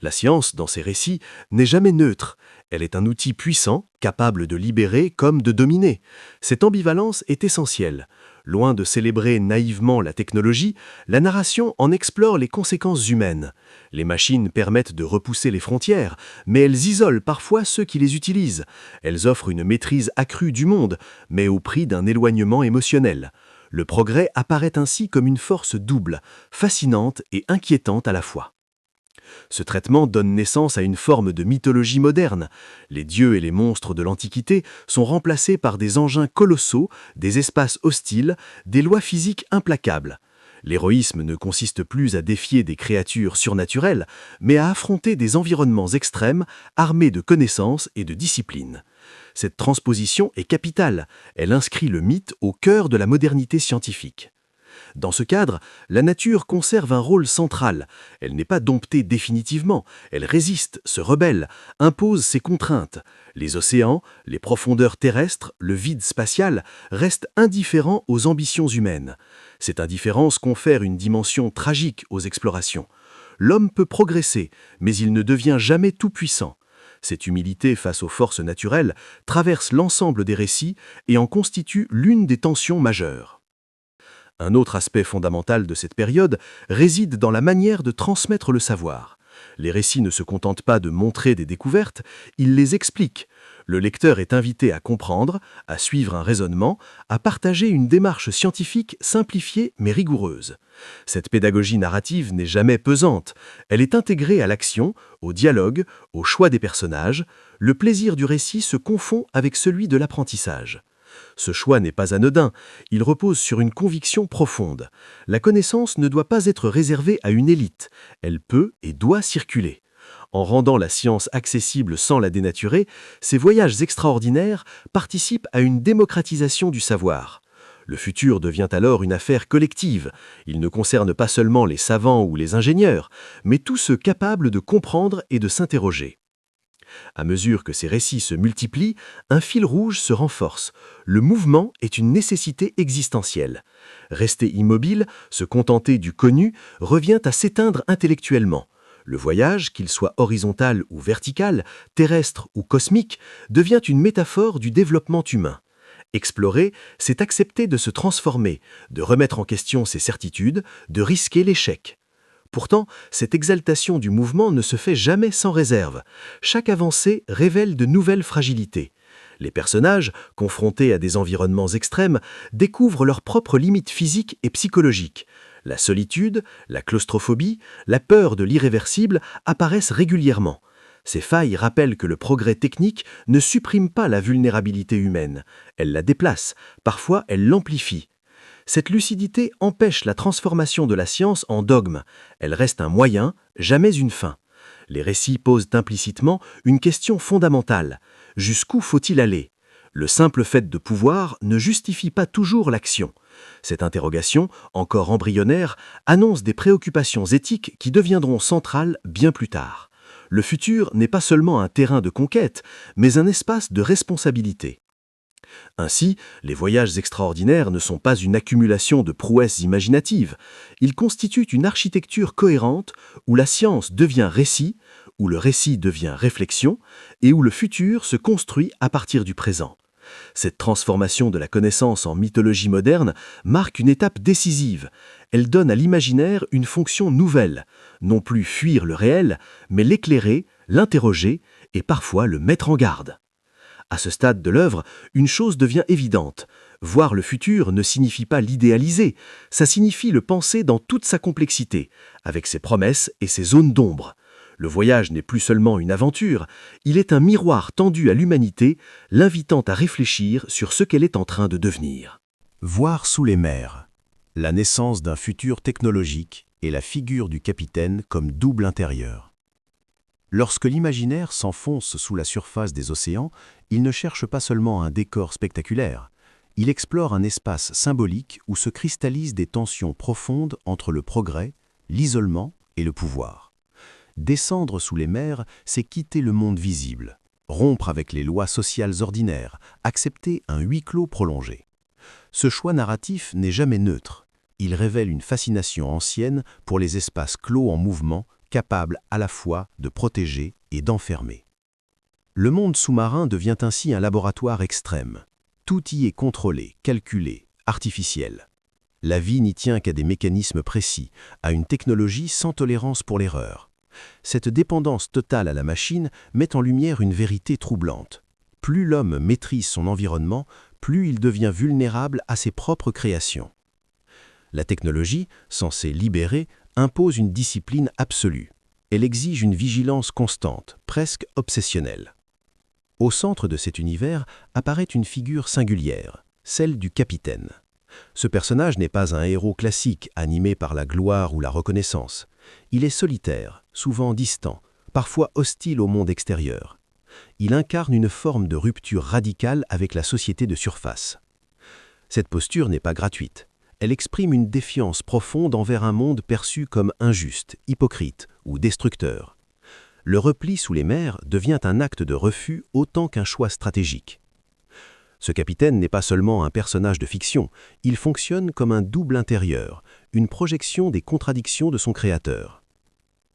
La science, dans ses récits, n'est jamais neutre. Elle est un outil puissant, capable de libérer comme de dominer. Cette ambivalence est essentielle. Loin de célébrer naïvement la technologie, la narration en explore les conséquences humaines. Les machines permettent de repousser les frontières, mais elles isolent parfois ceux qui les utilisent. Elles offrent une maîtrise accrue du monde, mais au prix d'un éloignement émotionnel. Le progrès apparaît ainsi comme une force double, fascinante et inquiétante à la fois. Ce traitement donne naissance à une forme de mythologie moderne. Les dieux et les monstres de l'Antiquité sont remplacés par des engins colossaux, des espaces hostiles, des lois physiques implacables. L'héroïsme ne consiste plus à défier des créatures surnaturelles, mais à affronter des environnements extrêmes, armés de connaissances et de discipline. Cette transposition est capitale, elle inscrit le mythe au cœur de la modernité scientifique. Dans ce cadre, la nature conserve un rôle central. Elle n'est pas domptée définitivement, elle résiste, se rebelle, impose ses contraintes. Les océans, les profondeurs terrestres, le vide spatial restent indifférents aux ambitions humaines. Cette indifférence confère une dimension tragique aux explorations. L'homme peut progresser, mais il ne devient jamais tout-puissant. Cette humilité face aux forces naturelles traverse l'ensemble des récits et en constitue l'une des tensions majeures. Un autre aspect fondamental de cette période réside dans la manière de transmettre le savoir. Les récits ne se contentent pas de montrer des découvertes, ils les expliquent. Le lecteur est invité à comprendre, à suivre un raisonnement, à partager une démarche scientifique simplifiée mais rigoureuse. Cette pédagogie narrative n'est jamais pesante, elle est intégrée à l'action, au dialogue, au choix des personnages. Le plaisir du récit se confond avec celui de l'apprentissage. Ce choix n'est pas anodin, il repose sur une conviction profonde. La connaissance ne doit pas être réservée à une élite, elle peut et doit circuler. En rendant la science accessible sans la dénaturer, ces voyages extraordinaires participent à une démocratisation du savoir. Le futur devient alors une affaire collective. Il ne concerne pas seulement les savants ou les ingénieurs, mais tous ceux capables de comprendre et de s'interroger. À mesure que ces récits se multiplient, un fil rouge se renforce. Le mouvement est une nécessité existentielle. Rester immobile, se contenter du connu, revient à s'éteindre intellectuellement. Le voyage, qu'il soit horizontal ou vertical, terrestre ou cosmique, devient une métaphore du développement humain. Explorer, c'est accepter de se transformer, de remettre en question ses certitudes, de risquer l'échec. Pourtant, cette exaltation du mouvement ne se fait jamais sans réserve. Chaque avancée révèle de nouvelles fragilités. Les personnages, confrontés à des environnements extrêmes, découvrent leurs propres limites physiques et psychologiques. La solitude, la claustrophobie, la peur de l'irréversible apparaissent régulièrement. Ces failles rappellent que le progrès technique ne supprime pas la vulnérabilité humaine. Elle la déplace, parfois elle l'amplifie. Cette lucidité empêche la transformation de la science en dogme. Elle reste un moyen, jamais une fin. Les récits posent implicitement une question fondamentale. Jusqu'où faut-il aller ? Le simple fait de pouvoir ne justifie pas toujours l'action. Cette interrogation, encore embryonnaire, annonce des préoccupations éthiques qui deviendront centrales bien plus tard. Le futur n'est pas seulement un terrain de conquête, mais un espace de responsabilité. Ainsi, les voyages extraordinaires ne sont pas une accumulation de prouesses imaginatives. Ils constituent une architecture cohérente où la science devient récit, où le récit devient réflexion et où le futur se construit à partir du présent. Cette transformation de la connaissance en mythologie moderne marque une étape décisive. Elle donne à l'imaginaire une fonction nouvelle, non plus fuir le réel, mais l'éclairer, l'interroger et parfois le mettre en garde. À ce stade de l'œuvre, une chose devient évidente. Voir le futur ne signifie pas l'idéaliser, ça signifie le penser dans toute sa complexité, avec ses promesses et ses zones d'ombre. Le voyage n'est plus seulement une aventure, il est un miroir tendu à l'humanité, l'invitant à réfléchir sur ce qu'elle est en train de devenir. Voir sous les mers, la naissance d'un futur technologique et la figure du capitaine comme double intérieur. Lorsque l'imaginaire s'enfonce sous la surface des océans, il ne cherche pas seulement un décor spectaculaire, il explore un espace symbolique où se cristallisent des tensions profondes entre le progrès, l'isolement et le pouvoir. Descendre sous les mers, c'est quitter le monde visible, rompre avec les lois sociales ordinaires, accepter un huis clos prolongé. Ce choix narratif n'est jamais neutre, il révèle une fascination ancienne pour les espaces clos en mouvement, capable à la fois de protéger et d'enfermer. Le monde sous-marin devient ainsi un laboratoire extrême. Tout y est contrôlé, calculé, artificielle. La vie n'y tient qu'à des mécanismes précis, à une technologie sans tolérance pour l'erreur. Cette dépendance totale à la machine met en lumière une vérité troublante. Plus l'homme maîtrise son environnement, plus il devient vulnérable à ses propres créations. La technologie, censée libérer, impose une discipline absolue. Elle exige une vigilance constante, presque obsessionnelle. Au centre de cet univers apparaît une figure singulière, celle du capitaine. Ce personnage n'est pas un héros classique animé par la gloire ou la reconnaissance. Il est solitaire, souvent distant, parfois hostile au monde extérieur. Il incarne une forme de rupture radicale avec la société de surface. Cette posture n'est pas gratuite. Elle exprime une défiance profonde envers un monde perçu comme injuste, hypocrite ou destructeur. Le repli sous les mers devient un acte de refus autant qu'un choix stratégique. Ce capitaine n'est pas seulement un personnage de fiction, il fonctionne comme un double intérieur, une projection des contradictions de son créateur.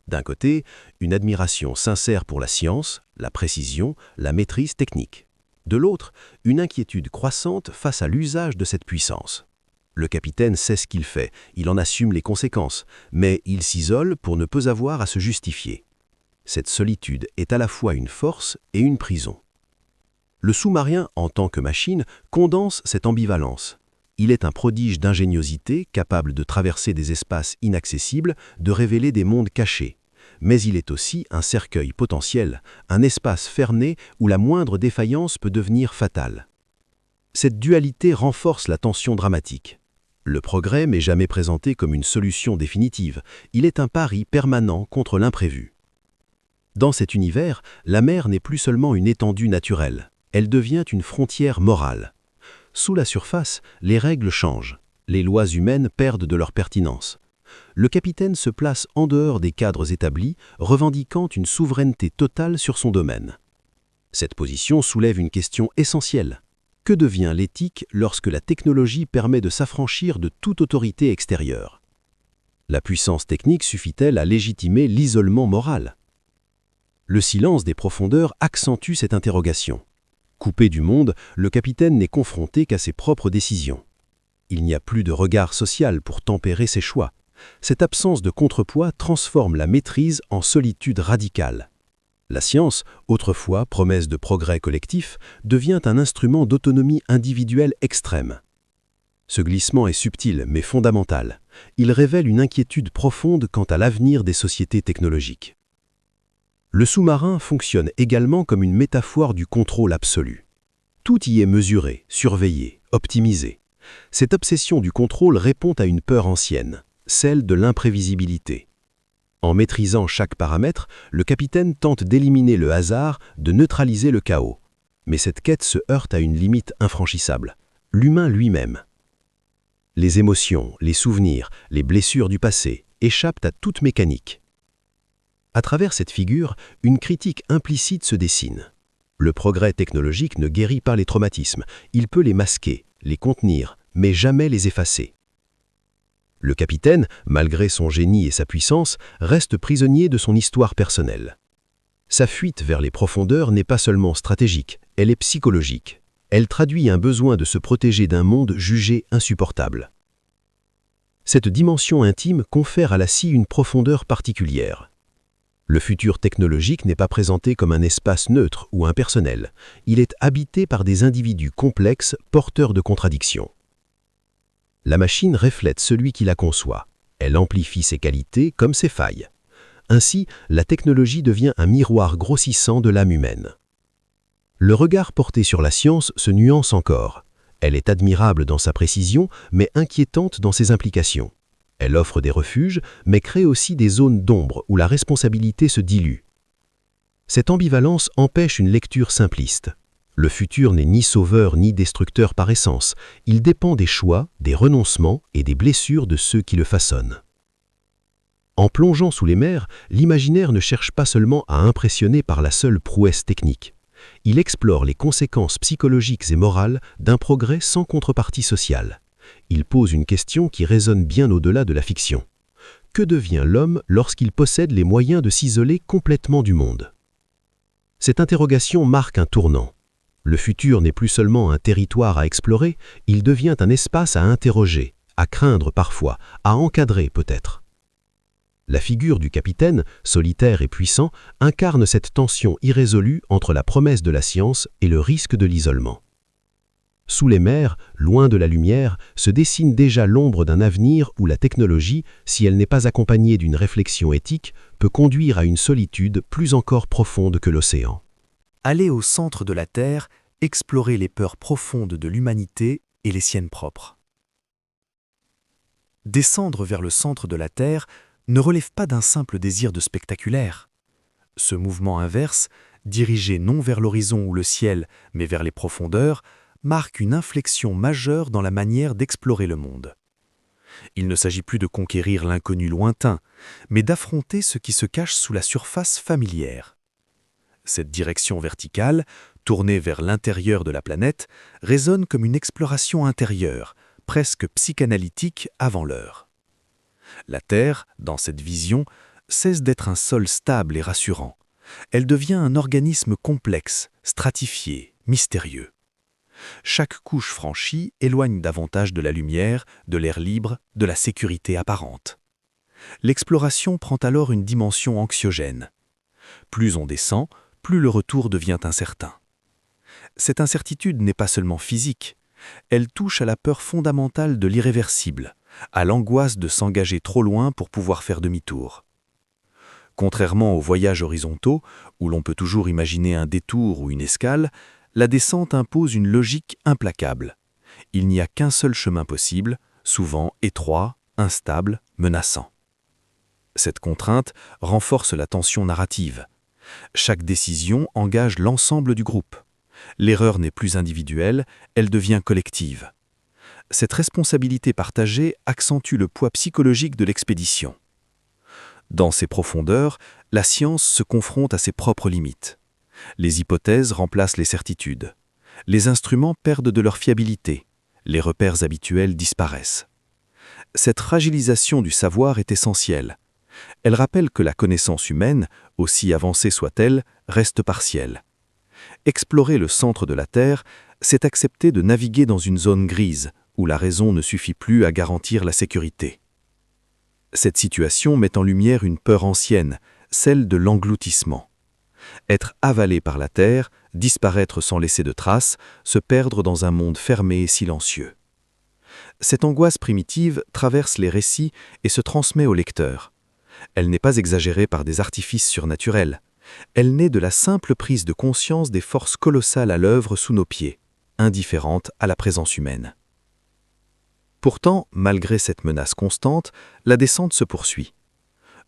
D'un côté, une admiration sincère pour la science, la précision, la maîtrise technique. De l'autre, une inquiétude croissante face à l'usage de cette puissance. Le capitaine sait ce qu'il fait, il en assume les conséquences, mais il s'isole pour ne pas avoir à se justifier. Cette solitude est à la fois une force et une prison. Le sous-marin, en tant que machine, condense cette ambivalence. Il est un prodige d'ingéniosité, capable de traverser des espaces inaccessibles, de révéler des mondes cachés. Mais il est aussi un cercueil potentiel, un espace fermé où la moindre défaillance peut devenir fatale. Cette dualité renforce la tension dramatique. Le progrès n'est jamais présenté comme une solution définitive, il est un pari permanent contre l'imprévu. Dans cet univers, la mer n'est plus seulement une étendue naturelle, elle devient une frontière morale. Sous la surface, les règles changent, les lois humaines perdent de leur pertinence. Le capitaine se place en dehors des cadres établis, revendiquant une souveraineté totale sur son domaine. Cette position soulève une question essentielle. Que devient l'éthique lorsque la technologie permet de s'affranchir de toute autorité extérieure? La puissance technique suffit-elle à légitimer l'isolement moral? Le silence des profondeurs accentue cette interrogation. Coupé du monde, le capitaine n'est confronté qu'à ses propres décisions. Il n'y a plus de regard social pour tempérer ses choix. Cette absence de contrepoids transforme la maîtrise en solitude radicale. La science, autrefois promesse de progrès collectif, devient un instrument d'autonomie individuelle extrême. Ce glissement est subtil mais fondamental. Il révèle une inquiétude profonde quant à l'avenir des sociétés technologiques. Le sous-marin fonctionne également comme une métaphore du contrôle absolu. Tout y est mesuré, surveillé, optimisé. Cette obsession du contrôle répond à une peur ancienne, celle de l'imprévisibilité. En maîtrisant chaque paramètre, le capitaine tente d'éliminer le hasard, de neutraliser le chaos. Mais cette quête se heurte à une limite infranchissable, l'humain lui-même. Les émotions, les souvenirs, les blessures du passé échappent à toute mécanique. À travers cette figure, une critique implicite se dessine. Le progrès technologique ne guérit pas les traumatismes, il peut les masquer, les contenir, mais jamais les effacer. Le capitaine, malgré son génie et sa puissance, reste prisonnier de son histoire personnelle. Sa fuite vers les profondeurs n'est pas seulement stratégique, elle est psychologique. Elle traduit un besoin de se protéger d'un monde jugé insupportable. Cette dimension intime confère à la scie une profondeur particulière. Le futur technologique n'est pas présenté comme un espace neutre ou impersonnel. Il est habité par des individus complexes, porteurs de contradictions. La machine reflète celui qui la conçoit. Elle amplifie ses qualités comme ses failles. Ainsi, la technologie devient un miroir grossissant de l'âme humaine. Le regard porté sur la science se nuance encore. Elle est admirable dans sa précision, mais inquiétante dans ses implications. Elle offre des refuges, mais crée aussi des zones d'ombre où la responsabilité se dilue. Cette ambivalence empêche une lecture simpliste. Le futur n'est ni sauveur ni destructeur par essence. Il dépend des choix, des renoncements et des blessures de ceux qui le façonnent. En plongeant sous les mers, l'imaginaire ne cherche pas seulement à impressionner par la seule prouesse technique. Il explore les conséquences psychologiques et morales d'un progrès sans contrepartie sociale. Il pose une question qui résonne bien au-delà de la fiction. Que devient l'homme lorsqu'il possède les moyens de s'isoler complètement du monde? Cette interrogation marque un tournant. Le futur n'est plus seulement un territoire à explorer, il devient un espace à interroger, à craindre parfois, à encadrer peut-être. La figure du capitaine, solitaire et puissant, incarne cette tension irrésolue entre la promesse de la science et le risque de l'isolement. Sous les mers, loin de la lumière, se dessine déjà l'ombre d'un avenir où la technologie, si elle n'est pas accompagnée d'une réflexion éthique, peut conduire à une solitude plus encore profonde que l'océan. Aller au centre de la Terre, explorer les peurs profondes de l'humanité et les siennes propres. Descendre vers le centre de la Terre ne relève pas d'un simple désir de spectaculaire. Ce mouvement inverse, dirigé non vers l'horizon ou le ciel, mais vers les profondeurs, marque une inflexion majeure dans la manière d'explorer le monde. Il ne s'agit plus de conquérir l'inconnu lointain, mais d'affronter ce qui se cache sous la surface familière. Cette direction verticale, tournée vers l'intérieur de la planète, résonne comme une exploration intérieure, presque psychanalytique avant l'heure. La Terre, dans cette vision, cesse d'être un sol stable et rassurant. Elle devient un organisme complexe, stratifié, mystérieux. Chaque couche franchie éloigne davantage de la lumière, de l'air libre, de la sécurité apparente. L'exploration prend alors une dimension anxiogène. Plus on descend, plus le retour devient incertain. Cette incertitude n'est pas seulement physique, elle touche à la peur fondamentale de l'irréversible, à l'angoisse de s'engager trop loin pour pouvoir faire demi-tour. Contrairement aux voyages horizontaux, où l'on peut toujours imaginer un détour ou une escale, la descente impose une logique implacable. Il n'y a qu'un seul chemin possible, souvent étroit, instable, menaçant. Cette contrainte renforce la tension narrative. Chaque décision engage l'ensemble du groupe. L'erreur n'est plus individuelle, elle devient collective. Cette responsabilité partagée accentue le poids psychologique de l'expédition. Dans ses profondeurs, la science se confronte à ses propres limites. Les hypothèses remplacent les certitudes. Les instruments perdent de leur fiabilité. Les repères habituels disparaissent. Cette fragilisation du savoir est essentielle. Elle rappelle que la connaissance humaine, aussi avancée soit-elle, reste partielle. Explorer le centre de la Terre, c'est accepter de naviguer dans une zone grise, où la raison ne suffit plus à garantir la sécurité. Cette situation met en lumière une peur ancienne, celle de l'engloutissement. Être avalé par la Terre, disparaître sans laisser de traces, se perdre dans un monde fermé et silencieux. Cette angoisse primitive traverse les récits et se transmet au lecteur. Elle n'est pas exagérée par des artifices surnaturels. Elle naît de la simple prise de conscience des forces colossales à l'œuvre sous nos pieds, indifférentes à la présence humaine. Pourtant, malgré cette menace constante, la descente se poursuit.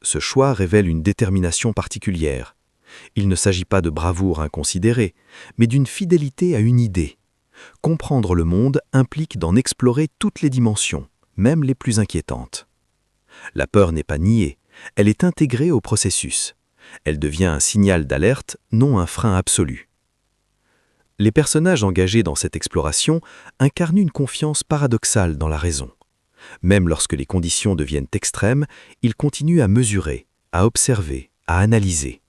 Ce choix révèle une détermination particulière. Il ne s'agit pas de bravoure inconsidérée, mais d'une fidélité à une idée. Comprendre le monde implique d'en explorer toutes les dimensions, même les plus inquiétantes. La peur n'est pas niée, elle est intégrée au processus. Elle devient un signal d'alerte, non un frein absolu. Les personnages engagés dans cette exploration incarnent une confiance paradoxale dans la raison. Même lorsque les conditions deviennent extrêmes, ils continuent à mesurer, à observer, à analyser.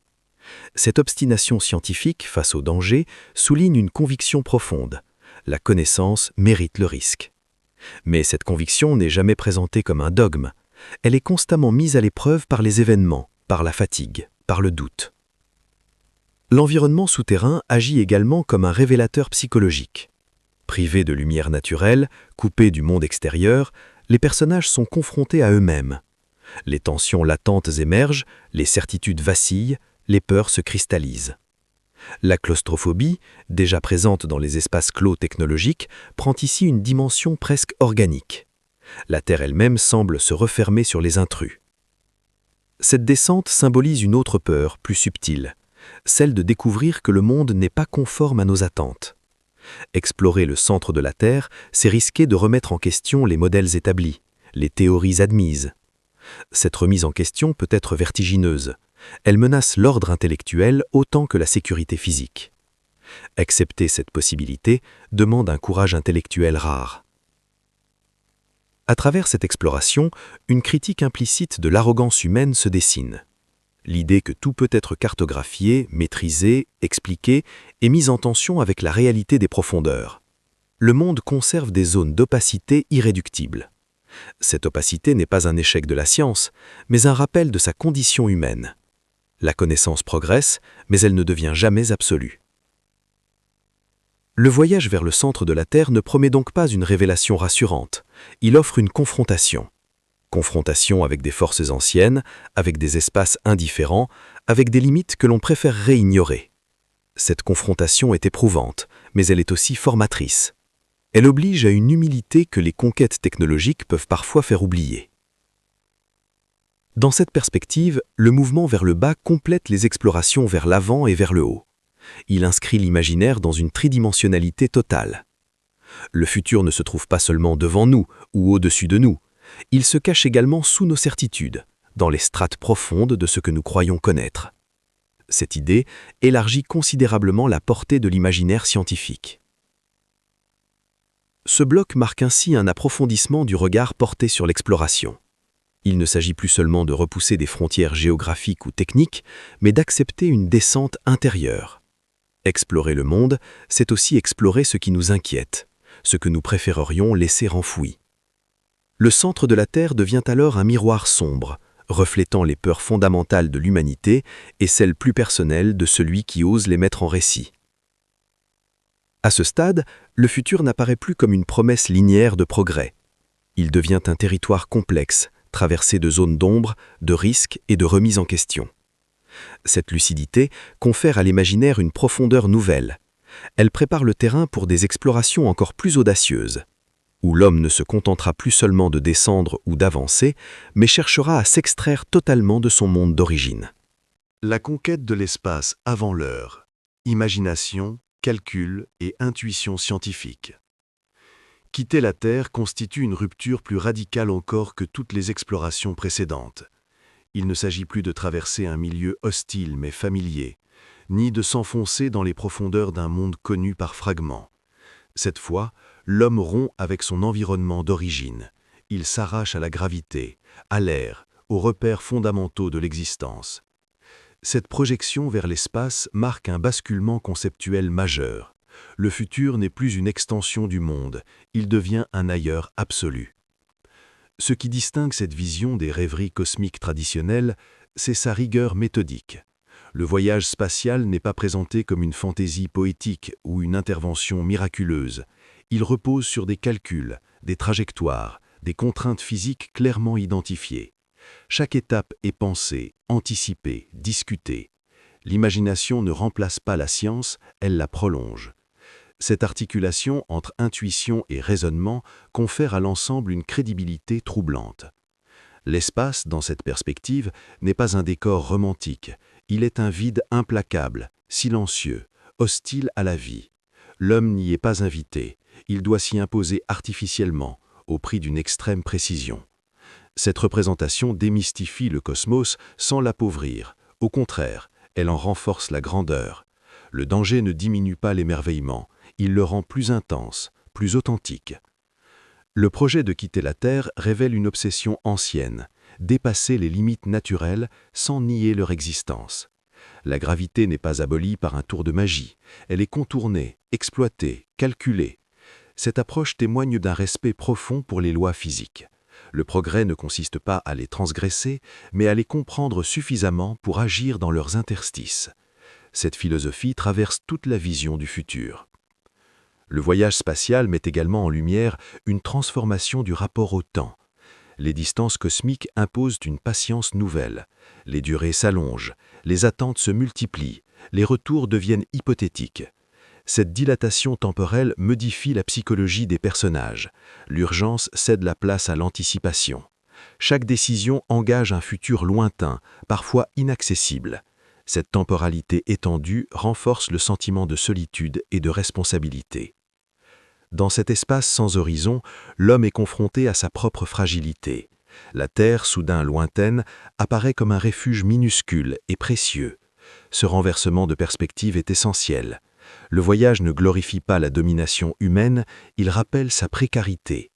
Cette obstination scientifique face au danger souligne une conviction profonde. La connaissance mérite le risque. Mais cette conviction n'est jamais présentée comme un dogme. Elle est constamment mise à l'épreuve par les événements, par la fatigue, par le doute. L'environnement souterrain agit également comme un révélateur psychologique. Privés de lumière naturelle, coupés du monde extérieur, les personnages sont confrontés à eux-mêmes. Les tensions latentes émergent, les certitudes vacillent, les peurs se cristallisent. La claustrophobie, déjà présente dans les espaces clos technologiques, prend ici une dimension presque organique. La Terre elle-même semble se refermer sur les intrus. Cette descente symbolise une autre peur, plus subtile, celle de découvrir que le monde n'est pas conforme à nos attentes. Explorer le centre de la Terre, c'est risquer de remettre en question les modèles établis, les théories admises. Cette remise en question peut être vertigineuse. Elle menace l'ordre intellectuel autant que la sécurité physique. Accepter cette possibilité demande un courage intellectuel rare. À travers cette exploration, une critique implicite de l'arrogance humaine se dessine. L'idée que tout peut être cartographié, maîtrisé, expliqué et mis en tension avec la réalité des profondeurs. Le monde conserve des zones d'opacité irréductibles. Cette opacité n'est pas un échec de la science, mais un rappel de sa condition humaine. La connaissance progresse, mais elle ne devient jamais absolue. Le voyage vers le centre de la Terre ne promet donc pas une révélation rassurante, il offre une confrontation. Confrontation avec des forces anciennes, avec des espaces indifférents, avec des limites que l'on préférerait ignorer. Cette confrontation est éprouvante, mais elle est aussi formatrice. Elle oblige à une humilité que les conquêtes technologiques peuvent parfois faire oublier. Dans cette perspective, le mouvement vers le bas complète les explorations vers l'avant et vers le haut. Il inscrit l'imaginaire dans une tridimensionnalité totale. Le futur ne se trouve pas seulement devant nous ou au-dessus de nous, il se cache également sous nos certitudes, dans les strates profondes de ce que nous croyons connaître. Cette idée élargit considérablement la portée de l'imaginaire scientifique. Ce bloc marque ainsi un approfondissement du regard porté sur l'exploration. Il ne s'agit plus seulement de repousser des frontières géographiques ou techniques, mais d'accepter une descente intérieure. Explorer le monde, c'est aussi explorer ce qui nous inquiète, ce que nous préférerions laisser enfoui. Le centre de la Terre devient alors un miroir sombre, reflétant les peurs fondamentales de l'humanité et celles plus personnelles de celui qui ose les mettre en récit. À ce stade, le futur n'apparaît plus comme une promesse linéaire de progrès. Il devient un territoire complexe, traversé de zones d'ombre, de risques et de remises en question. Cette lucidité confère à l'imaginaire une profondeur nouvelle. Elle prépare le terrain pour des explorations encore plus audacieuses, où l'homme ne se contentera plus seulement de descendre ou d'avancer, mais cherchera à s'extraire totalement de son monde d'origine. La conquête de l'espace avant l'heure. Imagination, calcul et intuition scientifique. Quitter la Terre constitue une rupture plus radicale encore que toutes les explorations précédentes. Il ne s'agit plus de traverser un milieu hostile mais familier, ni de s'enfoncer dans les profondeurs d'un monde connu par fragments. Cette fois, l'homme rompt avec son environnement d'origine. Il s'arrache à la gravité, à l'air, aux repères fondamentaux de l'existence. Cette projection vers l'espace marque un basculement conceptuel majeur. Le futur n'est plus une extension du monde, il devient un ailleurs absolu. Ce qui distingue cette vision des rêveries cosmiques traditionnelles, c'est sa rigueur méthodique. Le voyage spatial n'est pas présenté comme une fantaisie poétique ou une intervention miraculeuse. Il repose sur des calculs, des trajectoires, des contraintes physiques clairement identifiées. Chaque étape est pensée, anticipée, discutée. L'imagination ne remplace pas la science, elle la prolonge. Cette articulation entre intuition et raisonnement confère à l'ensemble une crédibilité troublante. L'espace, dans cette perspective, n'est pas un décor romantique, il est un vide implacable, silencieux, hostile à la vie. L'homme n'y est pas invité, il doit s'y imposer artificiellement, au prix d'une extrême précision. Cette représentation démystifie le cosmos sans l'appauvrir, au contraire, elle en renforce la grandeur. Le danger ne diminue pas l'émerveillement, il le rend plus intense, plus authentique. Le projet de quitter la Terre révèle une obsession ancienne, dépasser les limites naturelles sans nier leur existence. La gravité n'est pas abolie par un tour de magie, elle est contournée, exploitée, calculée. Cette approche témoigne d'un respect profond pour les lois physiques. Le progrès ne consiste pas à les transgresser, mais à les comprendre suffisamment pour agir dans leurs interstices. Cette philosophie traverse toute la vision du futur. Le voyage spatial met également en lumière une transformation du rapport au temps. Les distances cosmiques imposent une patience nouvelle. Les durées s'allongent, les attentes se multiplient, les retours deviennent hypothétiques. Cette dilatation temporelle modifie la psychologie des personnages. L'urgence cède la place à l'anticipation. Chaque décision engage un futur lointain, parfois inaccessible. Cette temporalité étendue renforce le sentiment de solitude et de responsabilité. Dans cet espace sans horizon, l'homme est confronté à sa propre fragilité. La Terre, soudain lointaine, apparaît comme un refuge minuscule et précieux. Ce renversement de perspective est essentiel. Le voyage ne glorifie pas la domination humaine, il rappelle sa précarité.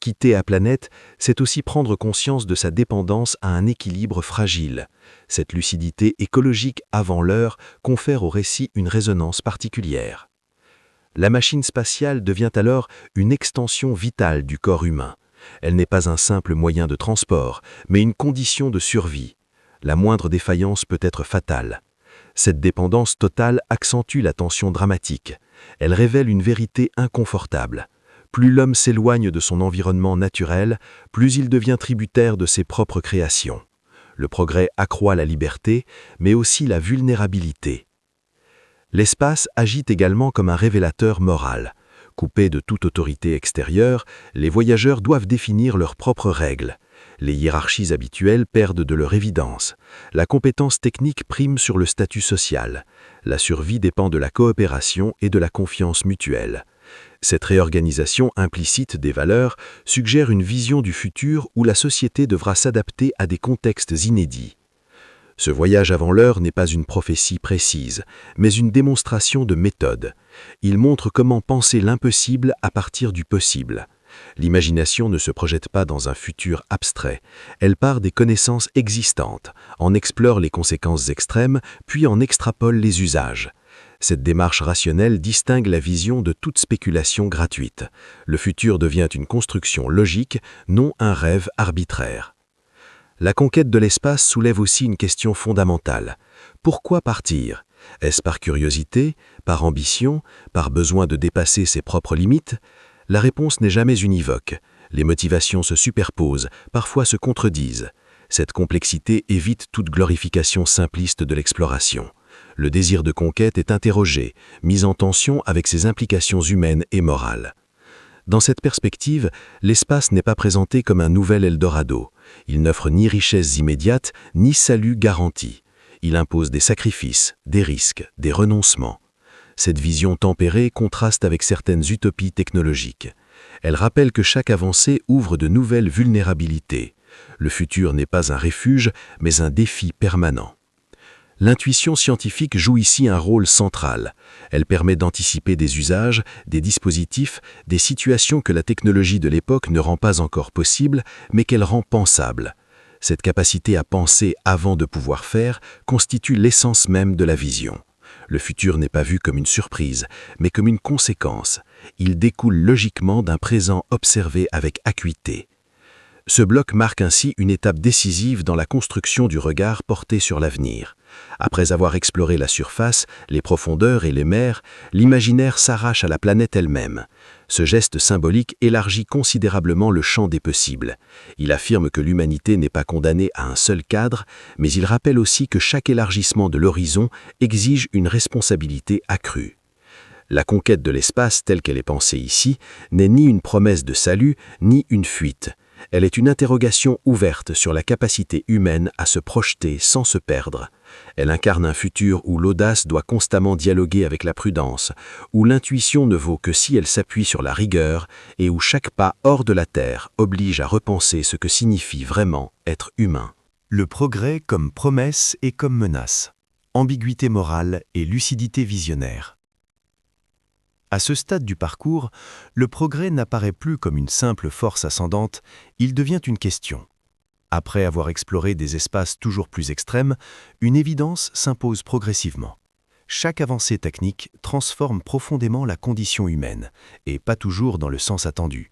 Quitter à planète, c'est aussi prendre conscience de sa dépendance à un équilibre fragile. Cette lucidité écologique avant l'heure confère au récit une résonance particulière. La machine spatiale devient alors une extension vitale du corps humain. Elle n'est pas un simple moyen de transport, mais une condition de survie. La moindre défaillance peut être fatale. Cette dépendance totale accentue la tension dramatique. Elle révèle une vérité inconfortable. Plus l'homme s'éloigne de son environnement naturel, plus il devient tributaire de ses propres créations. Le progrès accroît la liberté, mais aussi la vulnérabilité. L'espace agit également comme un révélateur moral. Coupés de toute autorité extérieure, les voyageurs doivent définir leurs propres règles. Les hiérarchies habituelles perdent de leur évidence. La compétence technique prime sur le statut social. La survie dépend de la coopération et de la confiance mutuelle. Cette réorganisation implicite des valeurs suggère une vision du futur où la société devra s'adapter à des contextes inédits. Ce voyage avant l'heure n'est pas une prophétie précise, mais une démonstration de méthode. Il montre comment penser l'impossible à partir du possible. L'imagination ne se projette pas dans un futur abstrait. Elle part des connaissances existantes, en explore les conséquences extrêmes, puis en extrapole les usages. Cette démarche rationnelle distingue la vision de toute spéculation gratuite. Le futur devient une construction logique, non un rêve arbitraire. La conquête de l'espace soulève aussi une question fondamentale. Pourquoi partir ? Est-ce par curiosité, par ambition, par besoin de dépasser ses propres limites ? La réponse n'est jamais univoque. Les motivations se superposent, parfois se contredisent. Cette complexité évite toute glorification simpliste de l'exploration. Le désir de conquête est interrogé, mis en tension avec ses implications humaines et morales. Dans cette perspective, l'espace n'est pas présenté comme un nouvel Eldorado. Il n'offre ni richesses immédiates, ni salut garanti. Il impose des sacrifices, des risques, des renoncements. Cette vision tempérée contraste avec certaines utopies technologiques. Elle rappelle que chaque avancée ouvre de nouvelles vulnérabilités. Le futur n'est pas un refuge, mais un défi permanent. L'intuition scientifique joue ici un rôle central. Elle permet d'anticiper des usages, des dispositifs, des situations que la technologie de l'époque ne rend pas encore possibles, mais qu'elle rend pensables. Cette capacité à penser avant de pouvoir faire constitue l'essence même de la vision. Le futur n'est pas vu comme une surprise, mais comme une conséquence. Il découle logiquement d'un présent observé avec acuité. Ce bloc marque ainsi une étape décisive dans la construction du regard porté sur l'avenir. Après avoir exploré la surface, les profondeurs et les mers, l'imaginaire s'arrache à la planète elle-même. Ce geste symbolique élargit considérablement le champ des possibles. Il affirme que l'humanité n'est pas condamnée à un seul cadre, mais il rappelle aussi que chaque élargissement de l'horizon exige une responsabilité accrue. La conquête de l'espace telle qu'elle est pensée ici n'est ni une promesse de salut, ni une fuite. Elle est une interrogation ouverte sur la capacité humaine à se projeter sans se perdre. Elle incarne un futur où l'audace doit constamment dialoguer avec la prudence, où l'intuition ne vaut que si elle s'appuie sur la rigueur et où chaque pas hors de la Terre oblige à repenser ce que signifie vraiment être humain. Le progrès comme promesse et comme menace. Ambiguïté morale et lucidité visionnaire. À ce stade du parcours, le progrès n'apparaît plus comme une simple force ascendante, il devient une question. Après avoir exploré des espaces toujours plus extrêmes, une évidence s'impose progressivement. Chaque avancée technique transforme profondément la condition humaine, et pas toujours dans le sens attendu.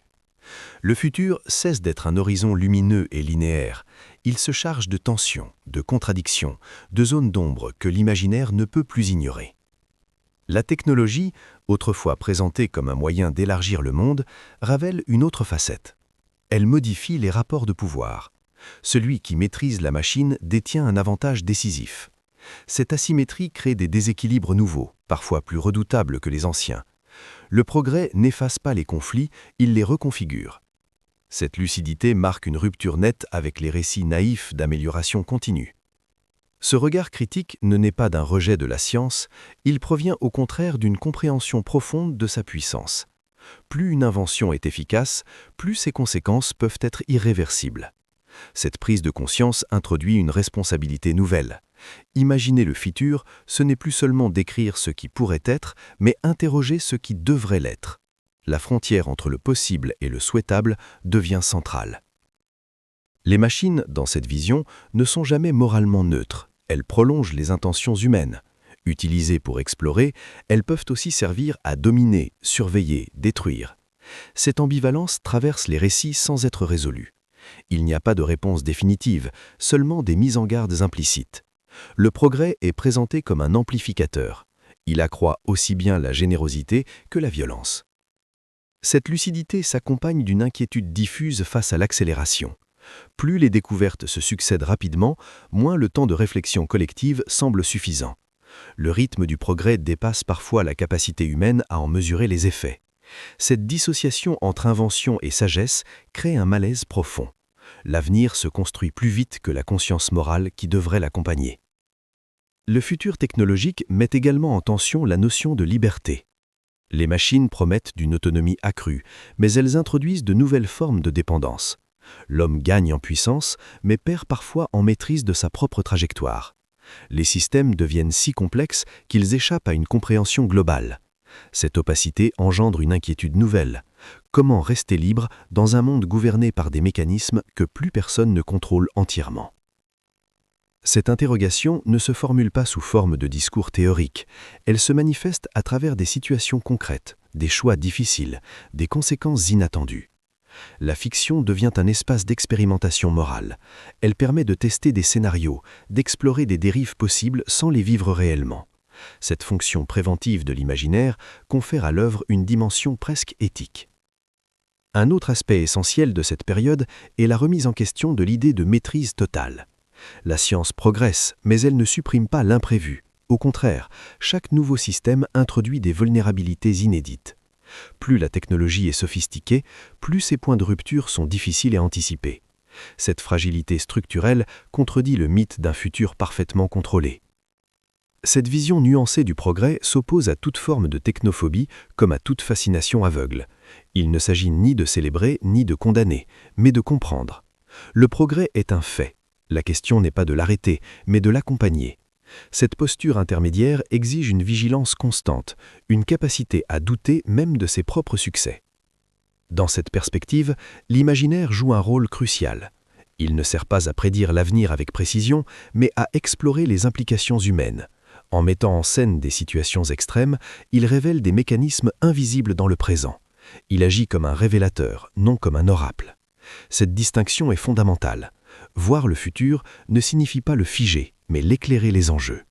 Le futur cesse d'être un horizon lumineux et linéaire. Il se charge de tensions, de contradictions, de zones d'ombre que l'imaginaire ne peut plus ignorer. La technologie, autrefois présentée comme un moyen d'élargir le monde, révèle une autre facette. Elle modifie les rapports de pouvoir. Celui qui maîtrise la machine détient un avantage décisif. Cette asymétrie crée des déséquilibres nouveaux, parfois plus redoutables que les anciens. Le progrès n'efface pas les conflits, il les reconfigure. Cette lucidité marque une rupture nette avec les récits naïfs d'amélioration continue. Ce regard critique ne naît pas d'un rejet de la science, il provient au contraire d'une compréhension profonde de sa puissance. Plus une invention est efficace, plus ses conséquences peuvent être irréversibles. Cette prise de conscience introduit une responsabilité nouvelle. Imaginer le futur, ce n'est plus seulement décrire ce qui pourrait être, mais interroger ce qui devrait l'être. La frontière entre le possible et le souhaitable devient centrale. Les machines, dans cette vision, ne sont jamais moralement neutres. Elles prolongent les intentions humaines. Utilisées pour explorer, elles peuvent aussi servir à dominer, surveiller, détruire. Cette ambivalence traverse les récits sans être résolue. Il n'y a pas de réponse définitive, seulement des mises en garde implicites. Le progrès est présenté comme un amplificateur. Il accroît aussi bien la générosité que la violence. Cette lucidité s'accompagne d'une inquiétude diffuse face à l'accélération. Plus les découvertes se succèdent rapidement, moins le temps de réflexion collective semble suffisant. Le rythme du progrès dépasse parfois la capacité humaine à en mesurer les effets. Cette dissociation entre invention et sagesse crée un malaise profond. L'avenir se construit plus vite que la conscience morale qui devrait l'accompagner. Le futur technologique met également en tension la notion de liberté. Les machines promettent d'une autonomie accrue, mais elles introduisent de nouvelles formes de dépendance. L'homme gagne en puissance, mais perd parfois en maîtrise de sa propre trajectoire. Les systèmes deviennent si complexes qu'ils échappent à une compréhension globale. Cette opacité engendre une inquiétude nouvelle. Comment rester libre dans un monde gouverné par des mécanismes que plus personne ne contrôle entièrement ? Cette interrogation ne se formule pas sous forme de discours théoriques. Elle se manifeste à travers des situations concrètes, des choix difficiles, des conséquences inattendues. La fiction devient un espace d'expérimentation morale. Elle permet de tester des scénarios, d'explorer des dérives possibles sans les vivre réellement. Cette fonction préventive de l'imaginaire confère à l'œuvre une dimension presque éthique. Un autre aspect essentiel de cette période est la remise en question de l'idée de maîtrise totale. La science progresse, mais elle ne supprime pas l'imprévu. Au contraire, chaque nouveau système introduit des vulnérabilités inédites. Plus la technologie est sophistiquée, plus ses points de rupture sont difficiles à anticiper. Cette fragilité structurelle contredit le mythe d'un futur parfaitement contrôlé. Cette vision nuancée du progrès s'oppose à toute forme de technophobie comme à toute fascination aveugle. Il ne s'agit ni de célébrer ni de condamner, mais de comprendre. Le progrès est un fait. La question n'est pas de l'arrêter, mais de l'accompagner. Cette posture intermédiaire exige une vigilance constante, une capacité à douter même de ses propres succès. Dans cette perspective, l'imaginaire joue un rôle crucial. Il ne sert pas à prédire l'avenir avec précision, mais à explorer les implications humaines. En mettant en scène des situations extrêmes, il révèle des mécanismes invisibles dans le présent. Il agit comme un révélateur, non comme un oracle. Cette distinction est fondamentale. Voir le futur ne signifie pas le figer, mais l'éclairer les enjeux.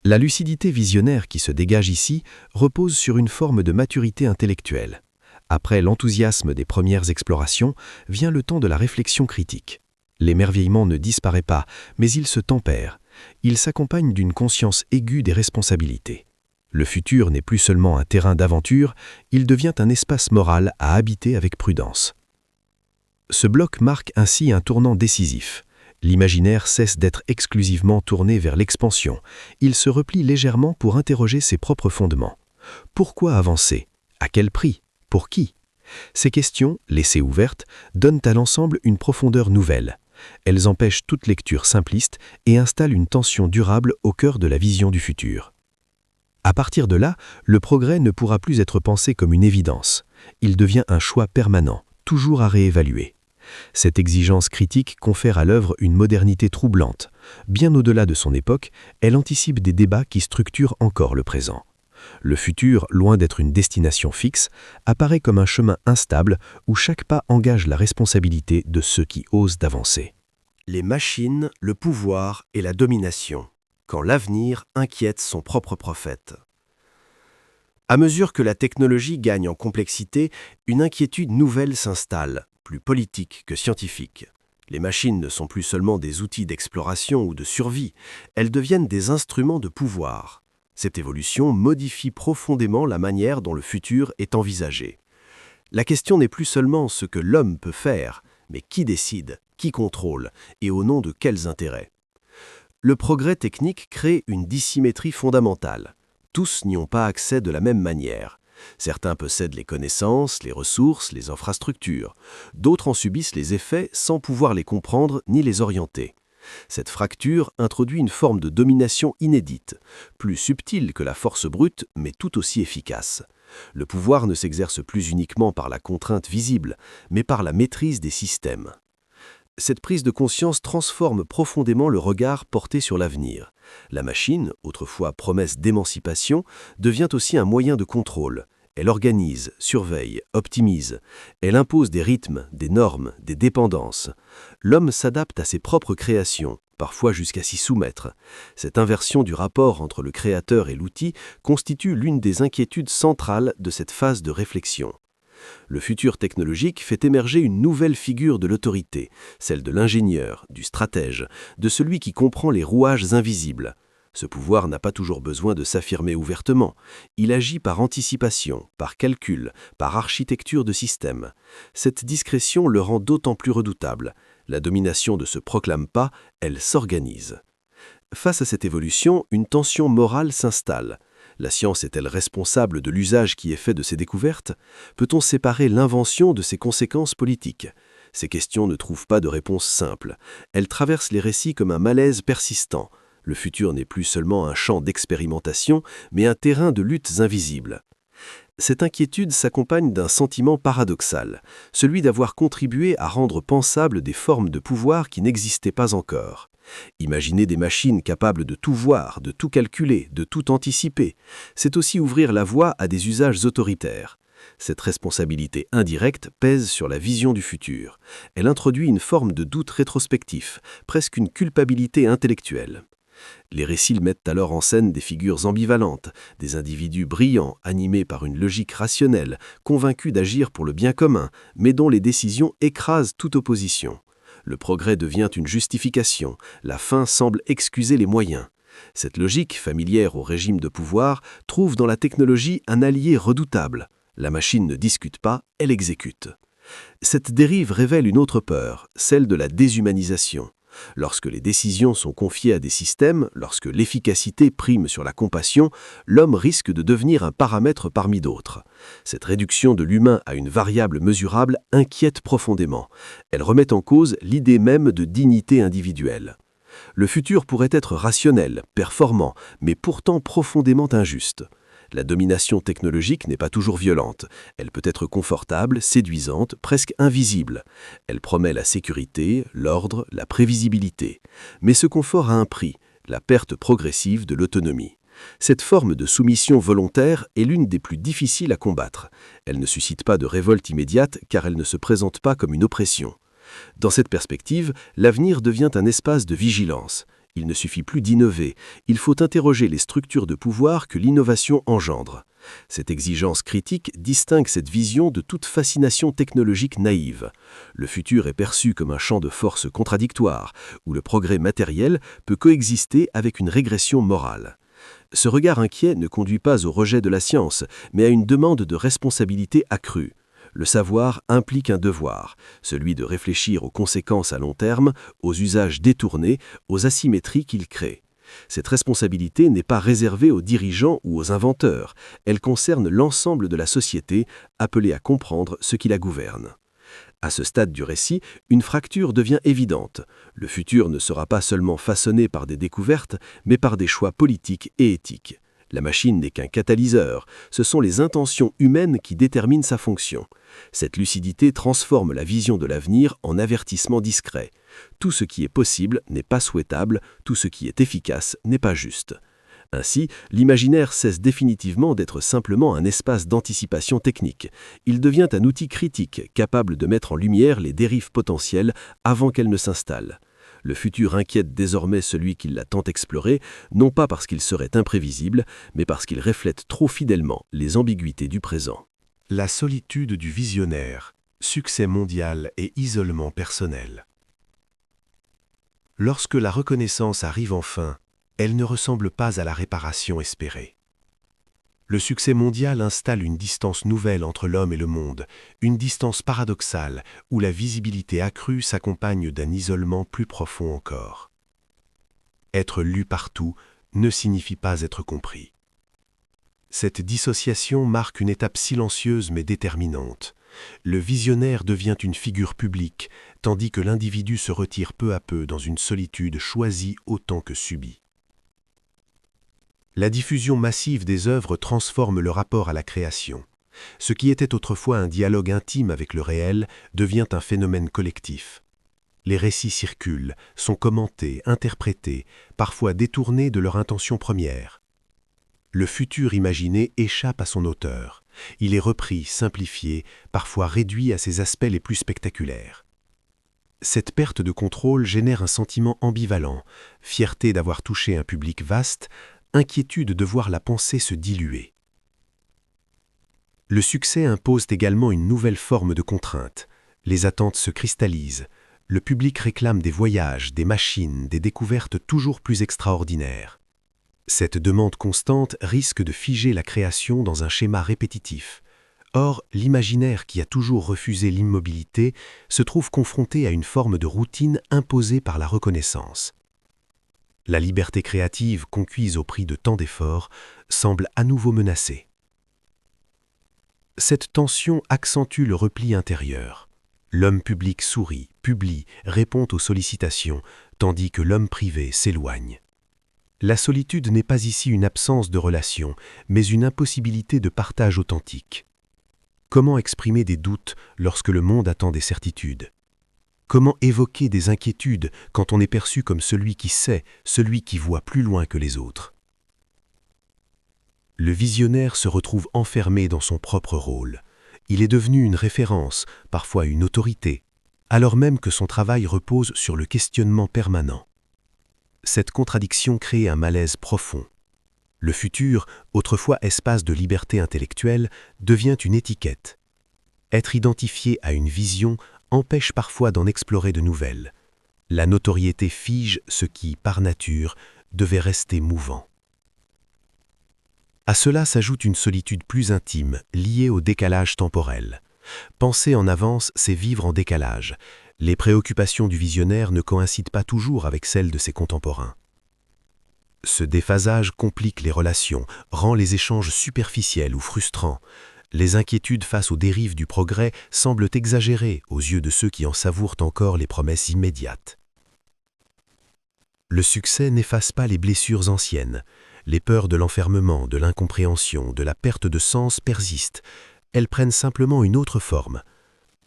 La lucidité visionnaire qui se dégage ici repose sur une forme de maturité intellectuelle. Après l'enthousiasme des premières explorations, vient le temps de la réflexion critique. L'émerveillement ne disparaît pas, mais il se tempère. Il s'accompagne d'une conscience aiguë des responsabilités. Le futur n'est plus seulement un terrain d'aventure, il devient un espace moral à habiter avec prudence. Ce bloc marque ainsi un tournant décisif. L'imaginaire cesse d'être exclusivement tourné vers l'expansion. Il se replie légèrement pour interroger ses propres fondements. Pourquoi avancer ? À quel prix ? Pour qui ? Ces questions, laissées ouvertes, donnent à l'ensemble une profondeur nouvelle. Elles empêchent toute lecture simpliste et installent une tension durable au cœur de la vision du futur. À partir de là, le progrès ne pourra plus être pensé comme une évidence. Il devient un choix permanent, toujours à réévaluer. Cette exigence critique confère à l'œuvre une modernité troublante. Bien au-delà de son époque, elle anticipe des débats qui structurent encore le présent. Le futur, loin d'être une destination fixe, apparaît comme un chemin instable où chaque pas engage la responsabilité de ceux qui osent d'avancer. Les machines, le pouvoir et la domination, quand l'avenir inquiète son propre prophète. À mesure que la technologie gagne en complexité, une inquiétude nouvelle s'installe, plus politique que scientifique. Les machines ne sont plus seulement des outils d'exploration ou de survie, elles deviennent des instruments de pouvoir. Cette évolution modifie profondément la manière dont le futur est envisagé. La question n'est plus seulement ce que l'homme peut faire, mais qui décide, qui contrôle et au nom de quels intérêts. Le progrès technique crée une dissymétrie fondamentale. Tous n'y ont pas accès de la même manière. Certains possèdent les connaissances, les ressources, les infrastructures. D'autres en subissent les effets sans pouvoir les comprendre ni les orienter. Cette fracture introduit une forme de domination inédite, plus subtile que la force brute, mais tout aussi efficace. Le pouvoir ne s'exerce plus uniquement par la contrainte visible, mais par la maîtrise des systèmes. Cette prise de conscience transforme profondément le regard porté sur l'avenir. La machine, autrefois promesse d'émancipation, devient aussi un moyen de contrôle. Elle organise, surveille, optimise. Elle impose des rythmes, des normes, des dépendances. L'homme s'adapte à ses propres créations, parfois jusqu'à s'y soumettre. Cette inversion du rapport entre le créateur et l'outil constitue l'une des inquiétudes centrales de cette phase de réflexion. Le futur technologique fait émerger une nouvelle figure de l'autorité, celle de l'ingénieur, du stratège, de celui qui comprend les rouages invisibles. Ce pouvoir n'a pas toujours besoin de s'affirmer ouvertement. Il agit par anticipation, par calcul, par architecture de système. Cette discrétion le rend d'autant plus redoutable. La domination ne se proclame pas, elle s'organise. Face à cette évolution, une tension morale s'installe. La science est-elle responsable de l'usage qui est fait de ses découvertes? Peut-on séparer l'invention de ses conséquences politiques? Ces questions ne trouvent pas de réponse simple. Elles traversent les récits comme un malaise persistant. Le futur n'est plus seulement un champ d'expérimentation, mais un terrain de luttes invisibles. Cette inquiétude s'accompagne d'un sentiment paradoxal, celui d'avoir contribué à rendre pensables des formes de pouvoir qui n'existaient pas encore. Imaginer des machines capables de tout voir, de tout calculer, de tout anticiper, c'est aussi ouvrir la voie à des usages autoritaires. Cette responsabilité indirecte pèse sur la vision du futur. Elle introduit une forme de doute rétrospectif, presque une culpabilité intellectuelle. Les récits mettent alors en scène des figures ambivalentes, des individus brillants, animés par une logique rationnelle, convaincus d'agir pour le bien commun, mais dont les décisions écrasent toute opposition. Le progrès devient une justification, la fin semble excuser les moyens. Cette logique, familière au régime de pouvoir, trouve dans la technologie un allié redoutable. La machine ne discute pas, elle exécute. Cette dérive révèle une autre peur, celle de la déshumanisation. Lorsque les décisions sont confiées à des systèmes, lorsque l'efficacité prime sur la compassion, l'homme risque de devenir un paramètre parmi d'autres. Cette réduction de l'humain à une variable mesurable inquiète profondément. Elle remet en cause l'idée même de dignité individuelle. Le futur pourrait être rationnel, performant, mais pourtant profondément injuste. La domination technologique n'est pas toujours violente. Elle peut être confortable, séduisante, presque invisible. Elle promet la sécurité, l'ordre, la prévisibilité. Mais ce confort a un prix, la perte progressive de l'autonomie. Cette forme de soumission volontaire est l'une des plus difficiles à combattre. Elle ne suscite pas de révolte immédiate car elle ne se présente pas comme une oppression. Dans cette perspective, l'avenir devient un espace de vigilance. Il ne suffit plus d'innover, il faut interroger les structures de pouvoir que l'innovation engendre. Cette exigence critique distingue cette vision de toute fascination technologique naïve. Le futur est perçu comme un champ de force contradictoire, où le progrès matériel peut coexister avec une régression morale. Ce regard inquiet ne conduit pas au rejet de la science, mais à une demande de responsabilité accrue. Le savoir implique un devoir, celui de réfléchir aux conséquences à long terme, aux usages détournés, aux asymétries qu'il crée. Cette responsabilité n'est pas réservée aux dirigeants ou aux inventeurs, elle concerne l'ensemble de la société, appelée à comprendre ce qui la gouverne. À ce stade du récit, une fracture devient évidente. Le futur ne sera pas seulement façonné par des découvertes, mais par des choix politiques et éthiques. La machine n'est qu'un catalyseur, ce sont les intentions humaines qui déterminent sa fonction. Cette lucidité transforme la vision de l'avenir en avertissement discret. Tout ce qui est possible n'est pas souhaitable, tout ce qui est efficace n'est pas juste. Ainsi, l'imaginaire cesse définitivement d'être simplement un espace d'anticipation technique. Il devient un outil critique, capable de mettre en lumière les dérives potentielles avant qu'elles ne s'installent. Le futur inquiète désormais celui qui l'a tant exploré, non pas parce qu'il serait imprévisible, mais parce qu'il reflète trop fidèlement les ambiguïtés du présent. La solitude du visionnaire, succès mondial et isolement personnel. Lorsque la reconnaissance arrive enfin, elle ne ressemble pas à la réparation espérée. Le succès mondial installe une distance nouvelle entre l'homme et le monde, une distance paradoxale où la visibilité accrue s'accompagne d'un isolement plus profond encore. Être lu partout ne signifie pas être compris. Cette dissociation marque une étape silencieuse mais déterminante. Le visionnaire devient une figure publique, tandis que l'individu se retire peu à peu dans une solitude choisie autant que subie. La diffusion massive des œuvres transforme le rapport à la création. Ce qui était autrefois un dialogue intime avec le réel devient un phénomène collectif. Les récits circulent, sont commentés, interprétés, parfois détournés de leur intention première. Le futur imaginé échappe à son auteur. Il est repris, simplifié, parfois réduit à ses aspects les plus spectaculaires. Cette perte de contrôle génère un sentiment ambivalent, fierté d'avoir touché un public vaste, inquiétude de voir la pensée se diluer. Le succès impose également une nouvelle forme de contrainte. Les attentes se cristallisent. Le public réclame des voyages, des machines, des découvertes toujours plus extraordinaires. Cette demande constante risque de figer la création dans un schéma répétitif. Or, l'imaginaire qui a toujours refusé l'immobilité se trouve confronté à une forme de routine imposée par la reconnaissance. La liberté créative, conquise au prix de tant d'efforts, semble à nouveau menacée. Cette tension accentue le repli intérieur. L'homme public sourit, publie, répond aux sollicitations, tandis que l'homme privé s'éloigne. La solitude n'est pas ici une absence de relation, mais une impossibilité de partage authentique. Comment exprimer des doutes lorsque le monde attend des certitudes? Comment évoquer des inquiétudes quand on est perçu comme celui qui sait, celui qui voit plus loin que les autres? Le visionnaire se retrouve enfermé dans son propre rôle. Il est devenu une référence, parfois une autorité, alors même que son travail repose sur le questionnement permanent. Cette contradiction crée un malaise profond. Le futur, autrefois espace de liberté intellectuelle, devient une étiquette. Être identifié à une vision empêche parfois d'en explorer de nouvelles. La notoriété fige ce qui, par nature, devait rester mouvant. À cela s'ajoute une solitude plus intime, liée au décalage temporel. Penser en avance, c'est vivre en décalage. Les préoccupations du visionnaire ne coïncident pas toujours avec celles de ses contemporains. Ce déphasage complique les relations, rend les échanges superficiels ou frustrants. Les inquiétudes face aux dérives du progrès semblent exagérées aux yeux de ceux qui en savourent encore les promesses immédiates. Le succès n'efface pas les blessures anciennes. Les peurs de l'enfermement, de l'incompréhension, de la perte de sens persistent. Elles prennent simplement une autre forme.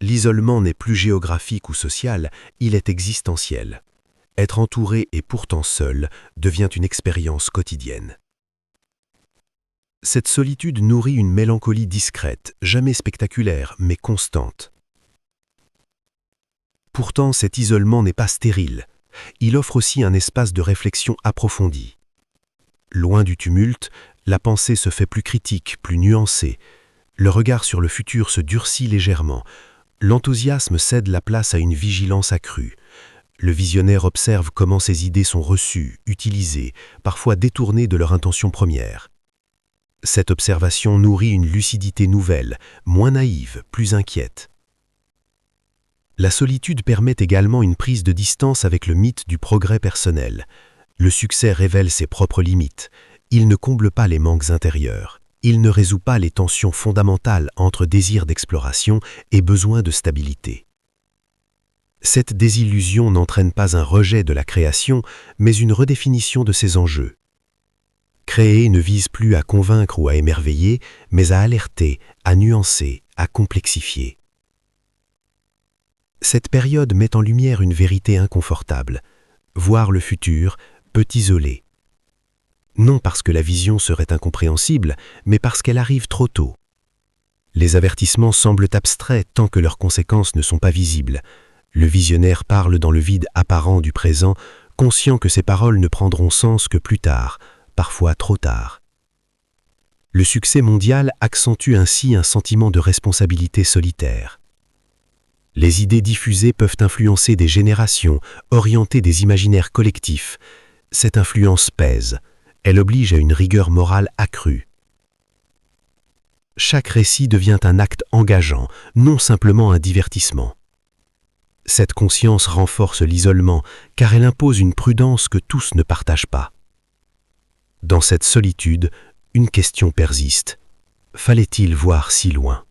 L'isolement n'est plus géographique ou social, il est existentiel. Être entouré et pourtant seul devient une expérience quotidienne. Cette solitude nourrit une mélancolie discrète, jamais spectaculaire, mais constante. Pourtant, cet isolement n'est pas stérile. Il offre aussi un espace de réflexion approfondie. Loin du tumulte, la pensée se fait plus critique, plus nuancée. Le regard sur le futur se durcit légèrement. L'enthousiasme cède la place à une vigilance accrue. Le visionnaire observe comment ses idées sont reçues, utilisées, parfois détournées de leur intention première. Cette observation nourrit une lucidité nouvelle, moins naïve, plus inquiète. La solitude permet également une prise de distance avec le mythe du progrès personnel. Le succès révèle ses propres limites. Il ne comble pas les manques intérieurs. Il ne résout pas les tensions fondamentales entre désir d'exploration et besoin de stabilité. Cette désillusion n'entraîne pas un rejet de la création, mais une redéfinition de ses enjeux. Créer ne vise plus à convaincre ou à émerveiller, mais à alerter, à nuancer, à complexifier. Cette période met en lumière une vérité inconfortable. Voir le futur peut isoler. Non parce que la vision serait incompréhensible, mais parce qu'elle arrive trop tôt. Les avertissements semblent abstraits tant que leurs conséquences ne sont pas visibles. Le visionnaire parle dans le vide apparent du présent, conscient que ses paroles ne prendront sens que plus tard, parfois trop tard. Le succès mondial accentue ainsi un sentiment de responsabilité solitaire. Les idées diffusées peuvent influencer des générations, orienter des imaginaires collectifs. Cette influence pèse. Elle oblige à une rigueur morale accrue. Chaque récit devient un acte engageant, non simplement un divertissement. Cette conscience renforce l'isolement, car elle impose une prudence que tous ne partagent pas. Dans cette solitude, une question persiste. Fallait-il voir si loin ?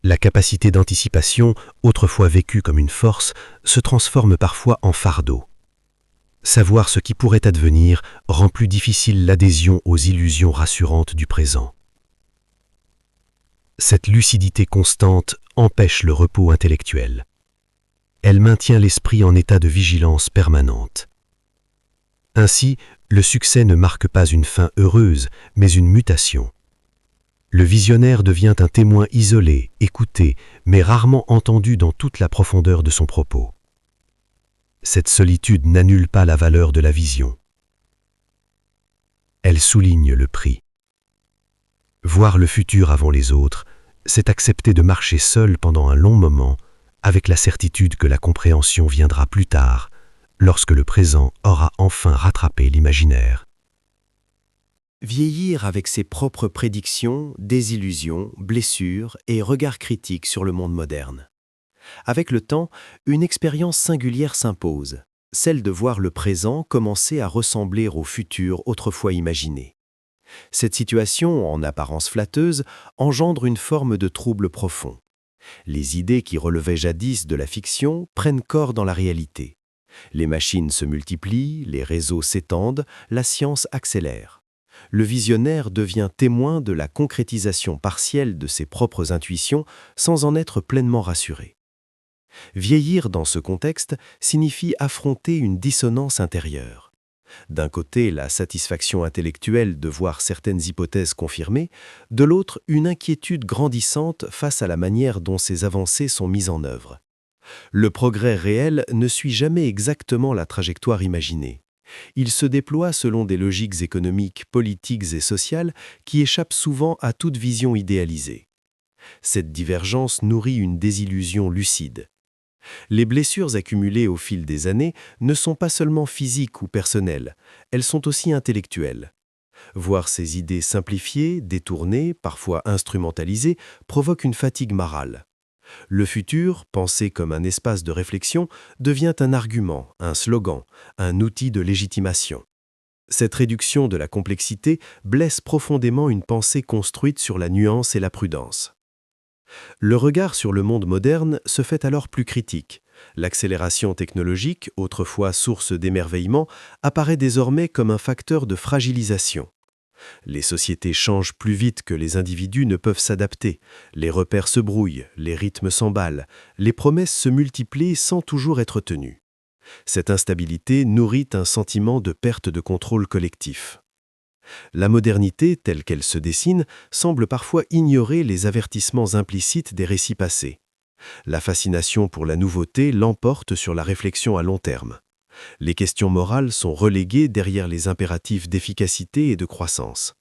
La capacité d'anticipation, autrefois vécue comme une force, se transforme parfois en fardeau. Savoir ce qui pourrait advenir rend plus difficile l'adhésion aux illusions rassurantes du présent. Cette lucidité constante empêche le repos intellectuel. Elle maintient l'esprit en état de vigilance permanente. Ainsi, le succès ne marque pas une fin heureuse, mais une mutation. Le visionnaire devient un témoin isolé, écouté, mais rarement entendu dans toute la profondeur de son propos. Cette solitude n'annule pas la valeur de la vision. Elle souligne le prix. Voir le futur avant les autres, c'est accepter de marcher seul pendant un long moment, avec la certitude que la compréhension viendra plus tard, lorsque le présent aura enfin rattrapé l'imaginaire. Vieillir avec ses propres prédictions, désillusions, blessures et regards critiques sur le monde moderne. Avec le temps, une expérience singulière s'impose, celle de voir le présent commencer à ressembler au futur autrefois imaginé. Cette situation, en apparence flatteuse, engendre une forme de trouble profond. Les idées qui relevaient jadis de la fiction prennent corps dans la réalité. Les machines se multiplient, les réseaux s'étendent, la science accélère. Le visionnaire devient témoin de la concrétisation partielle de ses propres intuitions sans en être pleinement rassuré. Vieillir dans ce contexte signifie affronter une dissonance intérieure. D'un côté, la satisfaction intellectuelle de voir certaines hypothèses confirmées, de l'autre, une inquiétude grandissante face à la manière dont ces avancées sont mises en œuvre. Le progrès réel ne suit jamais exactement la trajectoire imaginée. Il se déploie selon des logiques économiques, politiques et sociales qui échappent souvent à toute vision idéalisée. Cette divergence nourrit une désillusion lucide. Les blessures accumulées au fil des années ne sont pas seulement physiques ou personnelles, elles sont aussi intellectuelles. Voir ces idées simplifiées, détournées, parfois instrumentalisées, provoque une fatigue morale. Le futur, pensé comme un espace de réflexion, devient un argument, un slogan, un outil de légitimation. Cette réduction de la complexité blesse profondément une pensée construite sur la nuance et la prudence. Le regard sur le monde moderne se fait alors plus critique. L'accélération technologique, autrefois source d'émerveillement, apparaît désormais comme un facteur de fragilisation. Les sociétés changent plus vite que les individus ne peuvent s'adapter, les repères se brouillent, les rythmes s'emballent, les promesses se multiplient sans toujours être tenues. Cette instabilité nourrit un sentiment de perte de contrôle collectif. La modernité, telle qu'elle se dessine, semble parfois ignorer les avertissements implicites des récits passés. La fascination pour la nouveauté l'emporte sur la réflexion à long terme. Les questions morales sont reléguées derrière les impératifs d'efficacité et de croissance.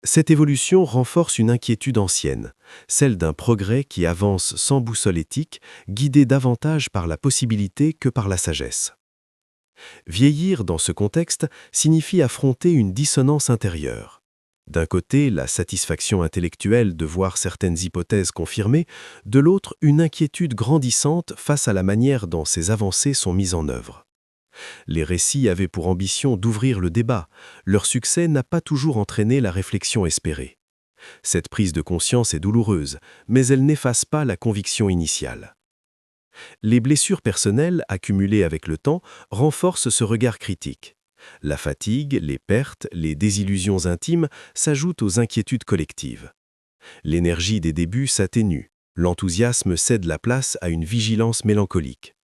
Cette évolution renforce une inquiétude ancienne, celle d'un progrès qui avance sans boussole éthique, guidé davantage par la possibilité que par la sagesse. Vieillir dans ce contexte signifie affronter une dissonance intérieure. D'un côté, la satisfaction intellectuelle de voir certaines hypothèses confirmées, de l'autre, une inquiétude grandissante face à la manière dont ces avancées sont mises en œuvre. Les récits avaient pour ambition d'ouvrir le débat. Leur succès n'a pas toujours entraîné la réflexion espérée. Cette prise de conscience est douloureuse, mais elle n'efface pas la conviction initiale. Les blessures personnelles, accumulées avec le temps, renforcent ce regard critique. La fatigue, les pertes, les désillusions intimes s'ajoutent aux inquiétudes collectives. L'énergie des débuts s'atténue. L'enthousiasme cède la place à une vigilance mélancolique.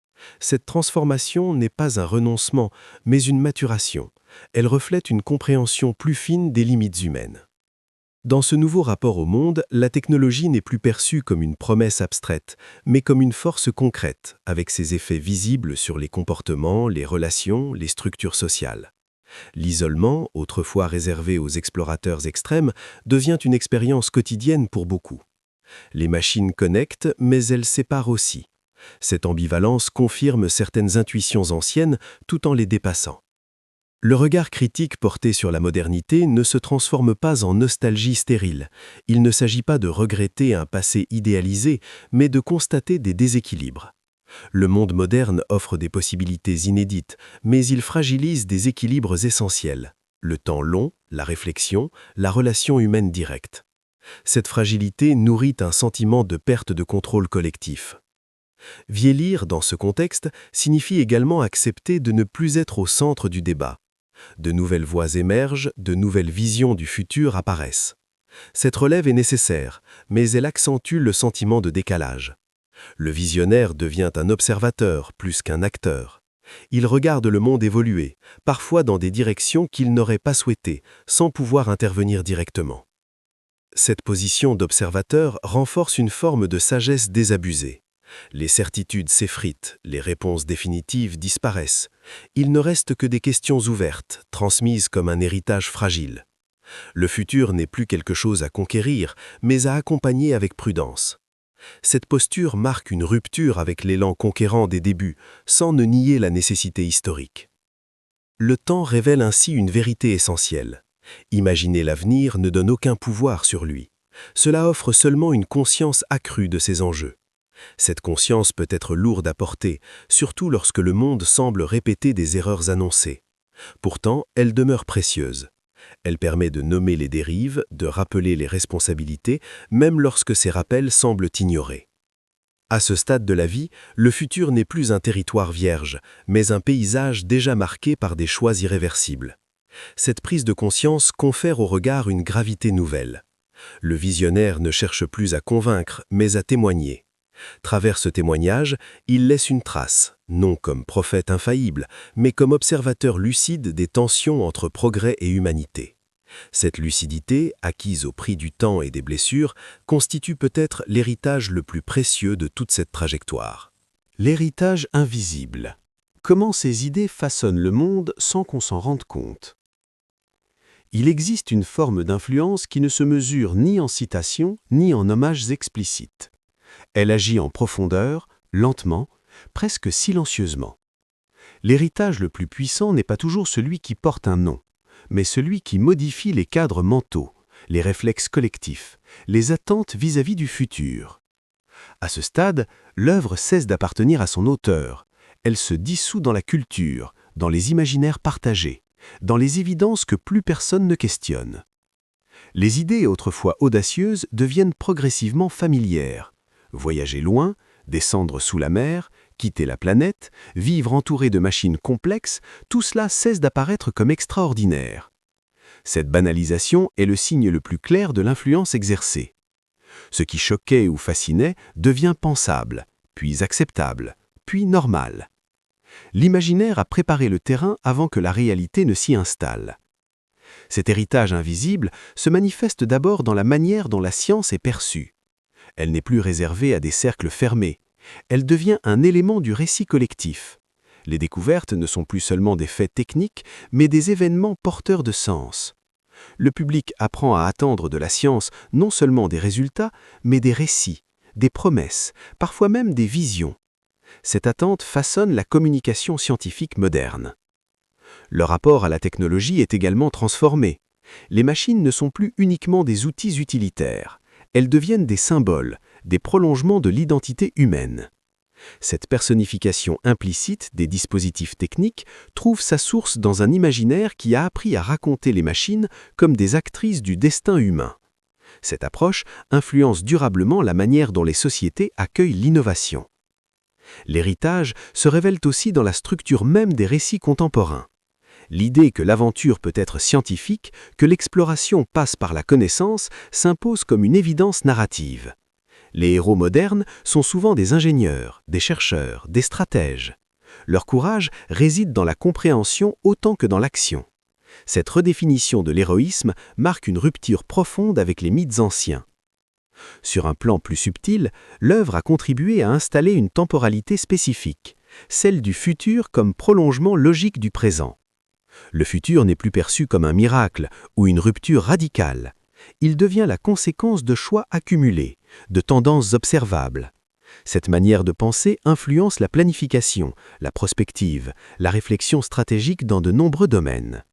Cette transformation n'est pas un renoncement, mais une maturation. Elle reflète une compréhension plus fine des limites humaines. Dans ce nouveau rapport au monde, la technologie n'est plus perçue comme une promesse abstraite, mais comme une force concrète, avec ses effets visibles sur les comportements, les relations, les structures sociales. L'isolement, autrefois réservé aux explorateurs extrêmes, devient une expérience quotidienne pour beaucoup. Les machines connectent, mais elles séparent aussi. Cette ambivalence confirme certaines intuitions anciennes tout en les dépassant. Le regard critique porté sur la modernité ne se transforme pas en nostalgie stérile. Il ne s'agit pas de regretter un passé idéalisé, mais de constater des déséquilibres. Le monde moderne offre des possibilités inédites, mais il fragilise des équilibres essentiels. Le temps long, la réflexion, la relation humaine directe. Cette fragilité nourrit un sentiment de perte de contrôle collectif. Vieillir, dans ce contexte, signifie également accepter de ne plus être au centre du débat. De nouvelles voix émergent, de nouvelles visions du futur apparaissent. Cette relève est nécessaire, mais elle accentue le sentiment de décalage. Le visionnaire devient un observateur plus qu'un acteur. Il regarde le monde évoluer, parfois dans des directions qu'il n'aurait pas souhaitées, sans pouvoir intervenir directement. Cette position d'observateur renforce une forme de sagesse désabusée. Les certitudes s'effritent, les réponses définitives disparaissent. Il ne reste que des questions ouvertes, transmises comme un héritage fragile. Le futur n'est plus quelque chose à conquérir, mais à accompagner avec prudence. Cette posture marque une rupture avec l'élan conquérant des débuts, sans ne nier la nécessité historique. Le temps révèle ainsi une vérité essentielle. Imaginer l'avenir ne donne aucun pouvoir sur lui. Cela offre seulement une conscience accrue de ses enjeux. Cette conscience peut être lourde à porter, surtout lorsque le monde semble répéter des erreurs annoncées. Pourtant, elle demeure précieuse. Elle permet de nommer les dérives, de rappeler les responsabilités, même lorsque ces rappels semblent ignorés. À ce stade de la vie, le futur n'est plus un territoire vierge, mais un paysage déjà marqué par des choix irréversibles. Cette prise de conscience confère au regard une gravité nouvelle. Le visionnaire ne cherche plus à convaincre, mais à témoigner. Travers ce témoignage, il laisse une trace, non comme prophète infaillible, mais comme observateur lucide des tensions entre progrès et humanité. Cette lucidité, acquise au prix du temps et des blessures, constitue peut-être l'héritage le plus précieux de toute cette trajectoire. L'héritage invisible. Comment ces idées façonnent le monde sans qu'on s'en rende compte? Il existe une forme d'influence qui ne se mesure ni en citations, ni en hommages explicites. Elle agit en profondeur, lentement, presque silencieusement. L'héritage le plus puissant n'est pas toujours celui qui porte un nom, mais celui qui modifie les cadres mentaux, les réflexes collectifs, les attentes vis-à-vis du futur. À ce stade, l'œuvre cesse d'appartenir à son auteur. Elle se dissout dans la culture, dans les imaginaires partagés, dans les évidences que plus personne ne questionne. Les idées autrefois audacieuses deviennent progressivement familières. Voyager loin, descendre sous la mer, quitter la planète, vivre entouré de machines complexes, tout cela cesse d'apparaître comme extraordinaire. Cette banalisation est le signe le plus clair de l'influence exercée. Ce qui choquait ou fascinait devient pensable, puis acceptable, puis normal. L'imaginaire a préparé le terrain avant que la réalité ne s'y installe. Cet héritage invisible se manifeste d'abord dans la manière dont la science est perçue. Elle n'est plus réservée à des cercles fermés. Elle devient un élément du récit collectif. Les découvertes ne sont plus seulement des faits techniques, mais des événements porteurs de sens. Le public apprend à attendre de la science non seulement des résultats, mais des récits, des promesses, parfois même des visions. Cette attente façonne la communication scientifique moderne. Le rapport à la technologie est également transformé. Les machines ne sont plus uniquement des outils utilitaires. Elles deviennent des symboles, des prolongements de l'identité humaine. Cette personnification implicite des dispositifs techniques trouve sa source dans un imaginaire qui a appris à raconter les machines comme des actrices du destin humain. Cette approche influence durablement la manière dont les sociétés accueillent l'innovation. L'héritage se révèle aussi dans la structure même des récits contemporains. L'idée que l'aventure peut être scientifique, que l'exploration passe par la connaissance, s'impose comme une évidence narrative. Les héros modernes sont souvent des ingénieurs, des chercheurs, des stratèges. Leur courage réside dans la compréhension autant que dans l'action. Cette redéfinition de l'héroïsme marque une rupture profonde avec les mythes anciens. Sur un plan plus subtil, l'œuvre a contribué à installer une temporalité spécifique, celle du futur comme prolongement logique du présent. Le futur n'est plus perçu comme un miracle ou une rupture radicale. Il devient la conséquence de choix accumulés, de tendances observables. Cette manière de penser influence la planification, la prospective, la réflexion stratégique dans de nombreux domaines.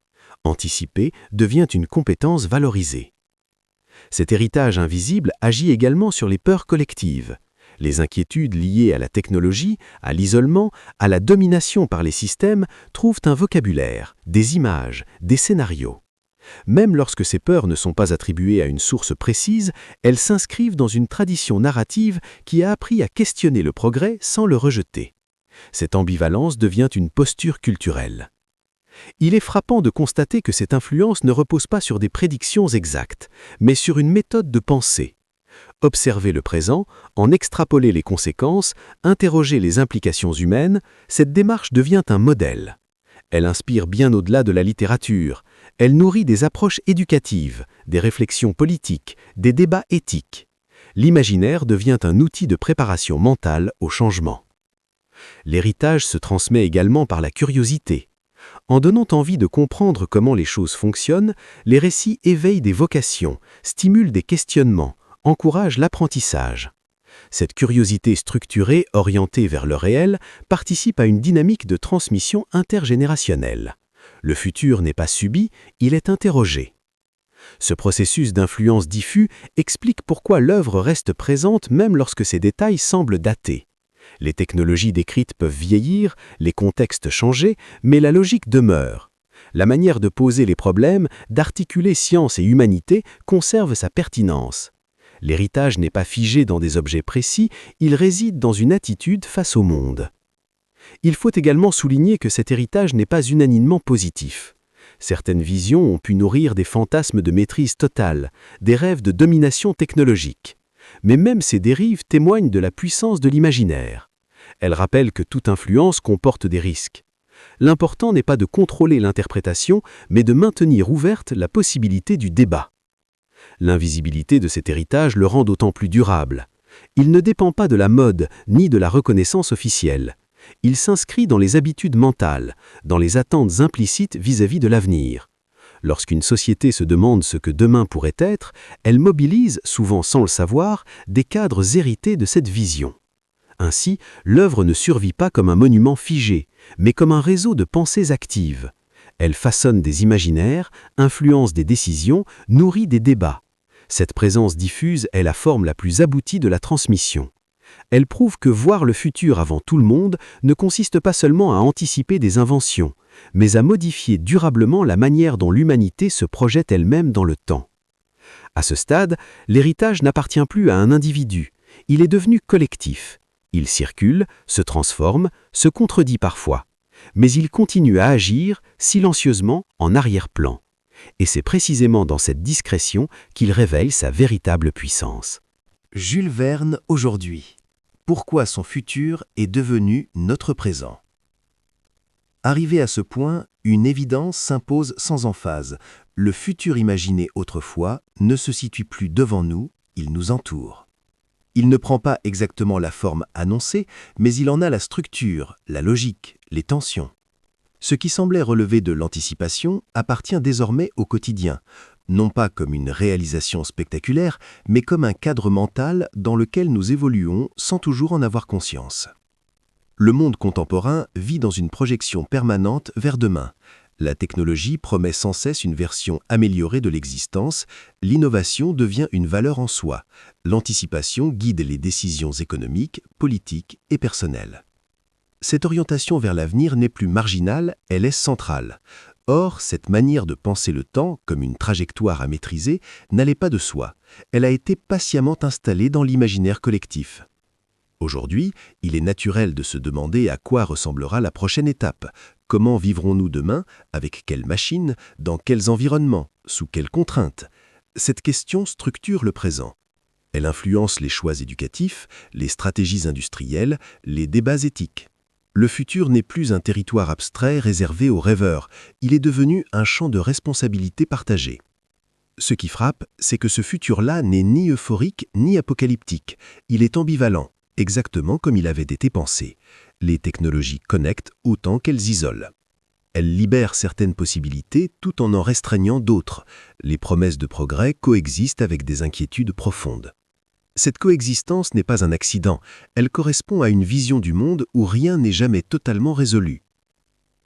Anticiper devient une compétence valorisée. Cet héritage invisible agit également sur les peurs collectives. Les inquiétudes liées à la technologie, à l'isolement, à la domination par les systèmes trouvent un vocabulaire, des images, des scénarios. Même lorsque ces peurs ne sont pas attribuées à une source précise, elles s'inscrivent dans une tradition narrative qui a appris à questionner le progrès sans le rejeter. Cette ambivalence devient une posture culturelle. Il est frappant de constater que cette influence ne repose pas sur des prédictions exactes, mais sur une méthode de pensée. Observer le présent, en extrapoler les conséquences, interroger les implications humaines, cette démarche devient un modèle. Elle inspire bien au-delà de la littérature. Elle nourrit des approches éducatives, des réflexions politiques, des débats éthiques. L'imaginaire devient un outil de préparation mentale au changement. L'héritage se transmet également par la curiosité. En donnant envie de comprendre comment les choses fonctionnent, les récits éveillent des vocations, stimulent des questionnements, encouragent l'apprentissage. Cette curiosité structurée, orientée vers le réel, participe à une dynamique de transmission intergénérationnelle. Le futur n'est pas subi, il est interrogé. Ce processus d'influence diffus explique pourquoi l'œuvre reste présente même lorsque ses détails semblent datés. Les technologies décrites peuvent vieillir, les contextes changer, mais la logique demeure. La manière de poser les problèmes, d'articuler science et humanité conserve sa pertinence. L'héritage n'est pas figé dans des objets précis, il réside dans une attitude face au monde. Il faut également souligner que cet héritage n'est pas unanimement positif. Certaines visions ont pu nourrir des fantasmes de maîtrise totale, des rêves de domination technologique. Mais même ces dérives témoignent de la puissance de l'imaginaire. Elles rappellent que toute influence comporte des risques. L'important n'est pas de contrôler l'interprétation, mais de maintenir ouverte la possibilité du débat. L'invisibilité de cet héritage le rend d'autant plus durable. Il ne dépend pas de la mode ni de la reconnaissance officielle. Il s'inscrit dans les habitudes mentales, dans les attentes implicites vis-à-vis de l'avenir. Lorsqu'une société se demande ce que demain pourrait être, elle mobilise, souvent sans le savoir, des cadres hérités de cette vision. Ainsi, l'œuvre ne survit pas comme un monument figé, mais comme un réseau de pensées actives. Elle façonne des imaginaires, influence des décisions, nourrit des débats. Cette présence diffuse est la forme la plus aboutie de la transmission. Elle prouve que voir le futur avant tout le monde ne consiste pas seulement à anticiper des inventions, mais à modifier durablement la manière dont l'humanité se projette elle-même dans le temps. À ce stade, l'héritage n'appartient plus à un individu, il est devenu collectif. Il circule, se transforme, se contredit parfois, mais il continue à agir silencieusement en arrière-plan. Et c'est précisément dans cette discrétion qu'il révèle sa véritable puissance. Jules Verne aujourd'hui. Pourquoi son futur est devenu notre présent? Arrivé à ce point, une évidence s'impose sans emphase. Le futur imaginé autrefois ne se situe plus devant nous, il nous entoure. Il ne prend pas exactement la forme annoncée, mais il en a la structure, la logique, les tensions. Ce qui semblait relever de l'anticipation appartient désormais au quotidien, non pas comme une réalisation spectaculaire, mais comme un cadre mental dans lequel nous évoluons sans toujours en avoir conscience. Le monde contemporain vit dans une projection permanente vers demain. La technologie promet sans cesse une version améliorée de l'existence, l'innovation devient une valeur en soi, l'anticipation guide les décisions économiques, politiques et personnelles. Cette orientation vers l'avenir n'est plus marginale, elle est centrale. Or, cette manière de penser le temps comme une trajectoire à maîtriser n'allait pas de soi. Elle a été patiemment installée dans l'imaginaire collectif. Aujourd'hui, il est naturel de se demander à quoi ressemblera la prochaine étape. Comment vivrons-nous demain? Avec quelles machines? Dans quels environnements? Sous quelles contraintes? Cette question structure le présent. Elle influence les choix éducatifs, les stratégies industrielles, les débats éthiques. Le futur n'est plus un territoire abstrait réservé aux rêveurs, il est devenu un champ de responsabilité partagée. Ce qui frappe, c'est que ce futur-là n'est ni euphorique ni apocalyptique, il est ambivalent, exactement comme il avait été pensé. Les technologies connectent autant qu'elles isolent. Elles libèrent certaines possibilités tout en restreignant d'autres. Les promesses de progrès coexistent avec des inquiétudes profondes. Cette coexistence n'est pas un accident, elle correspond à une vision du monde où rien n'est jamais totalement résolu.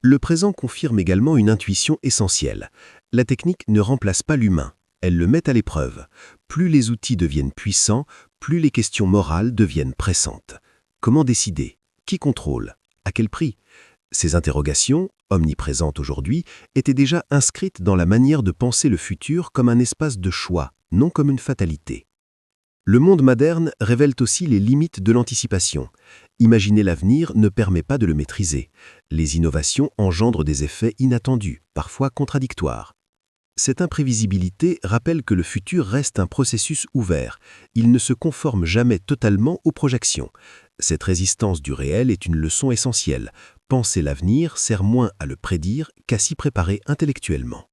Le présent confirme également une intuition essentielle. La technique ne remplace pas l'humain, elle le met à l'épreuve. Plus les outils deviennent puissants, plus les questions morales deviennent pressantes. Comment décider? Qui contrôle? À quel prix? Ces interrogations, omniprésentes aujourd'hui, étaient déjà inscrites dans la manière de penser le futur comme un espace de choix, non comme une fatalité. Le monde moderne révèle aussi les limites de l'anticipation. Imaginer l'avenir ne permet pas de le maîtriser. Les innovations engendrent des effets inattendus, parfois contradictoires. Cette imprévisibilité rappelle que le futur reste un processus ouvert. Il ne se conforme jamais totalement aux projections. Cette résistance du réel est une leçon essentielle. Penser l'avenir sert moins à le prédire qu'à s'y préparer intellectuellement.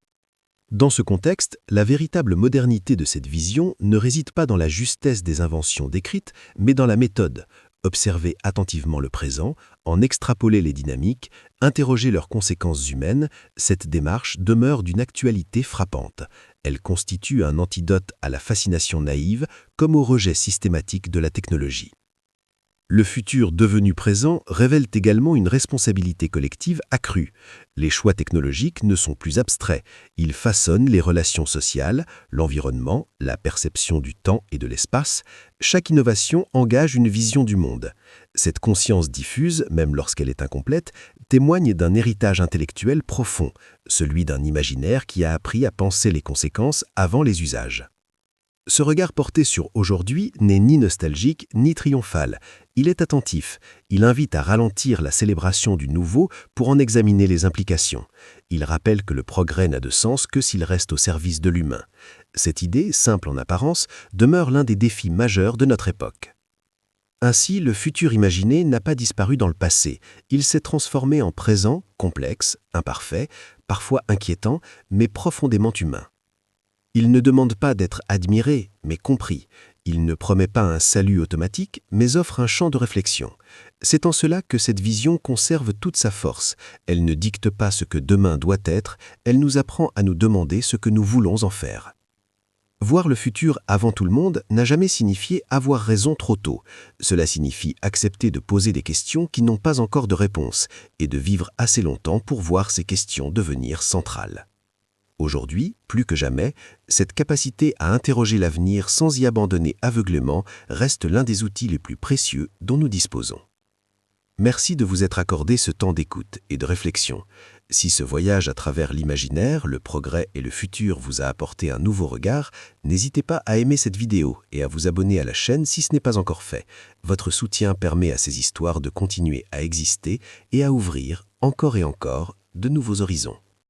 Dans ce contexte, la véritable modernité de cette vision ne réside pas dans la justesse des inventions décrites, mais dans la méthode. Observer attentivement le présent, en extrapoler les dynamiques, interroger leurs conséquences humaines, cette démarche demeure d'une actualité frappante. Elle constitue un antidote à la fascination naïve comme au rejet systématique de la technologie. Le futur devenu présent révèle également une responsabilité collective accrue. Les choix technologiques ne sont plus abstraits. Ils façonnent les relations sociales, l'environnement, la perception du temps et de l'espace. Chaque innovation engage une vision du monde. Cette conscience diffuse, même lorsqu'elle est incomplète, témoigne d'un héritage intellectuel profond, celui d'un imaginaire qui a appris à penser les conséquences avant les usages. Ce regard porté sur aujourd'hui n'est ni nostalgique ni triomphal. Il est attentif. Il invite à ralentir la célébration du nouveau pour en examiner les implications. Il rappelle que le progrès n'a de sens que s'il reste au service de l'humain. Cette idée, simple en apparence, demeure l'un des défis majeurs de notre époque. Ainsi, le futur imaginé n'a pas disparu dans le passé. Il s'est transformé en présent, complexe, imparfait, parfois inquiétant, mais profondément humain. Il ne demande pas d'être admiré, mais compris. Il ne promet pas un salut automatique, mais offre un champ de réflexion. C'est en cela que cette vision conserve toute sa force. Elle ne dicte pas ce que demain doit être, elle nous apprend à nous demander ce que nous voulons en faire. Voir le futur avant tout le monde n'a jamais signifié avoir raison trop tôt. Cela signifie accepter de poser des questions qui n'ont pas encore de réponse et de vivre assez longtemps pour voir ces questions devenir centrales. Aujourd'hui, plus que jamais, cette capacité à interroger l'avenir sans y abandonner aveuglément reste l'un des outils les plus précieux dont nous disposons. Merci de vous être accordé ce temps d'écoute et de réflexion. Si ce voyage à travers l'imaginaire, le progrès et le futur vous a apporté un nouveau regard, n'hésitez pas à aimer cette vidéo et à vous abonner à la chaîne si ce n'est pas encore fait. Votre soutien permet à ces histoires de continuer à exister et à ouvrir, encore et encore, de nouveaux horizons.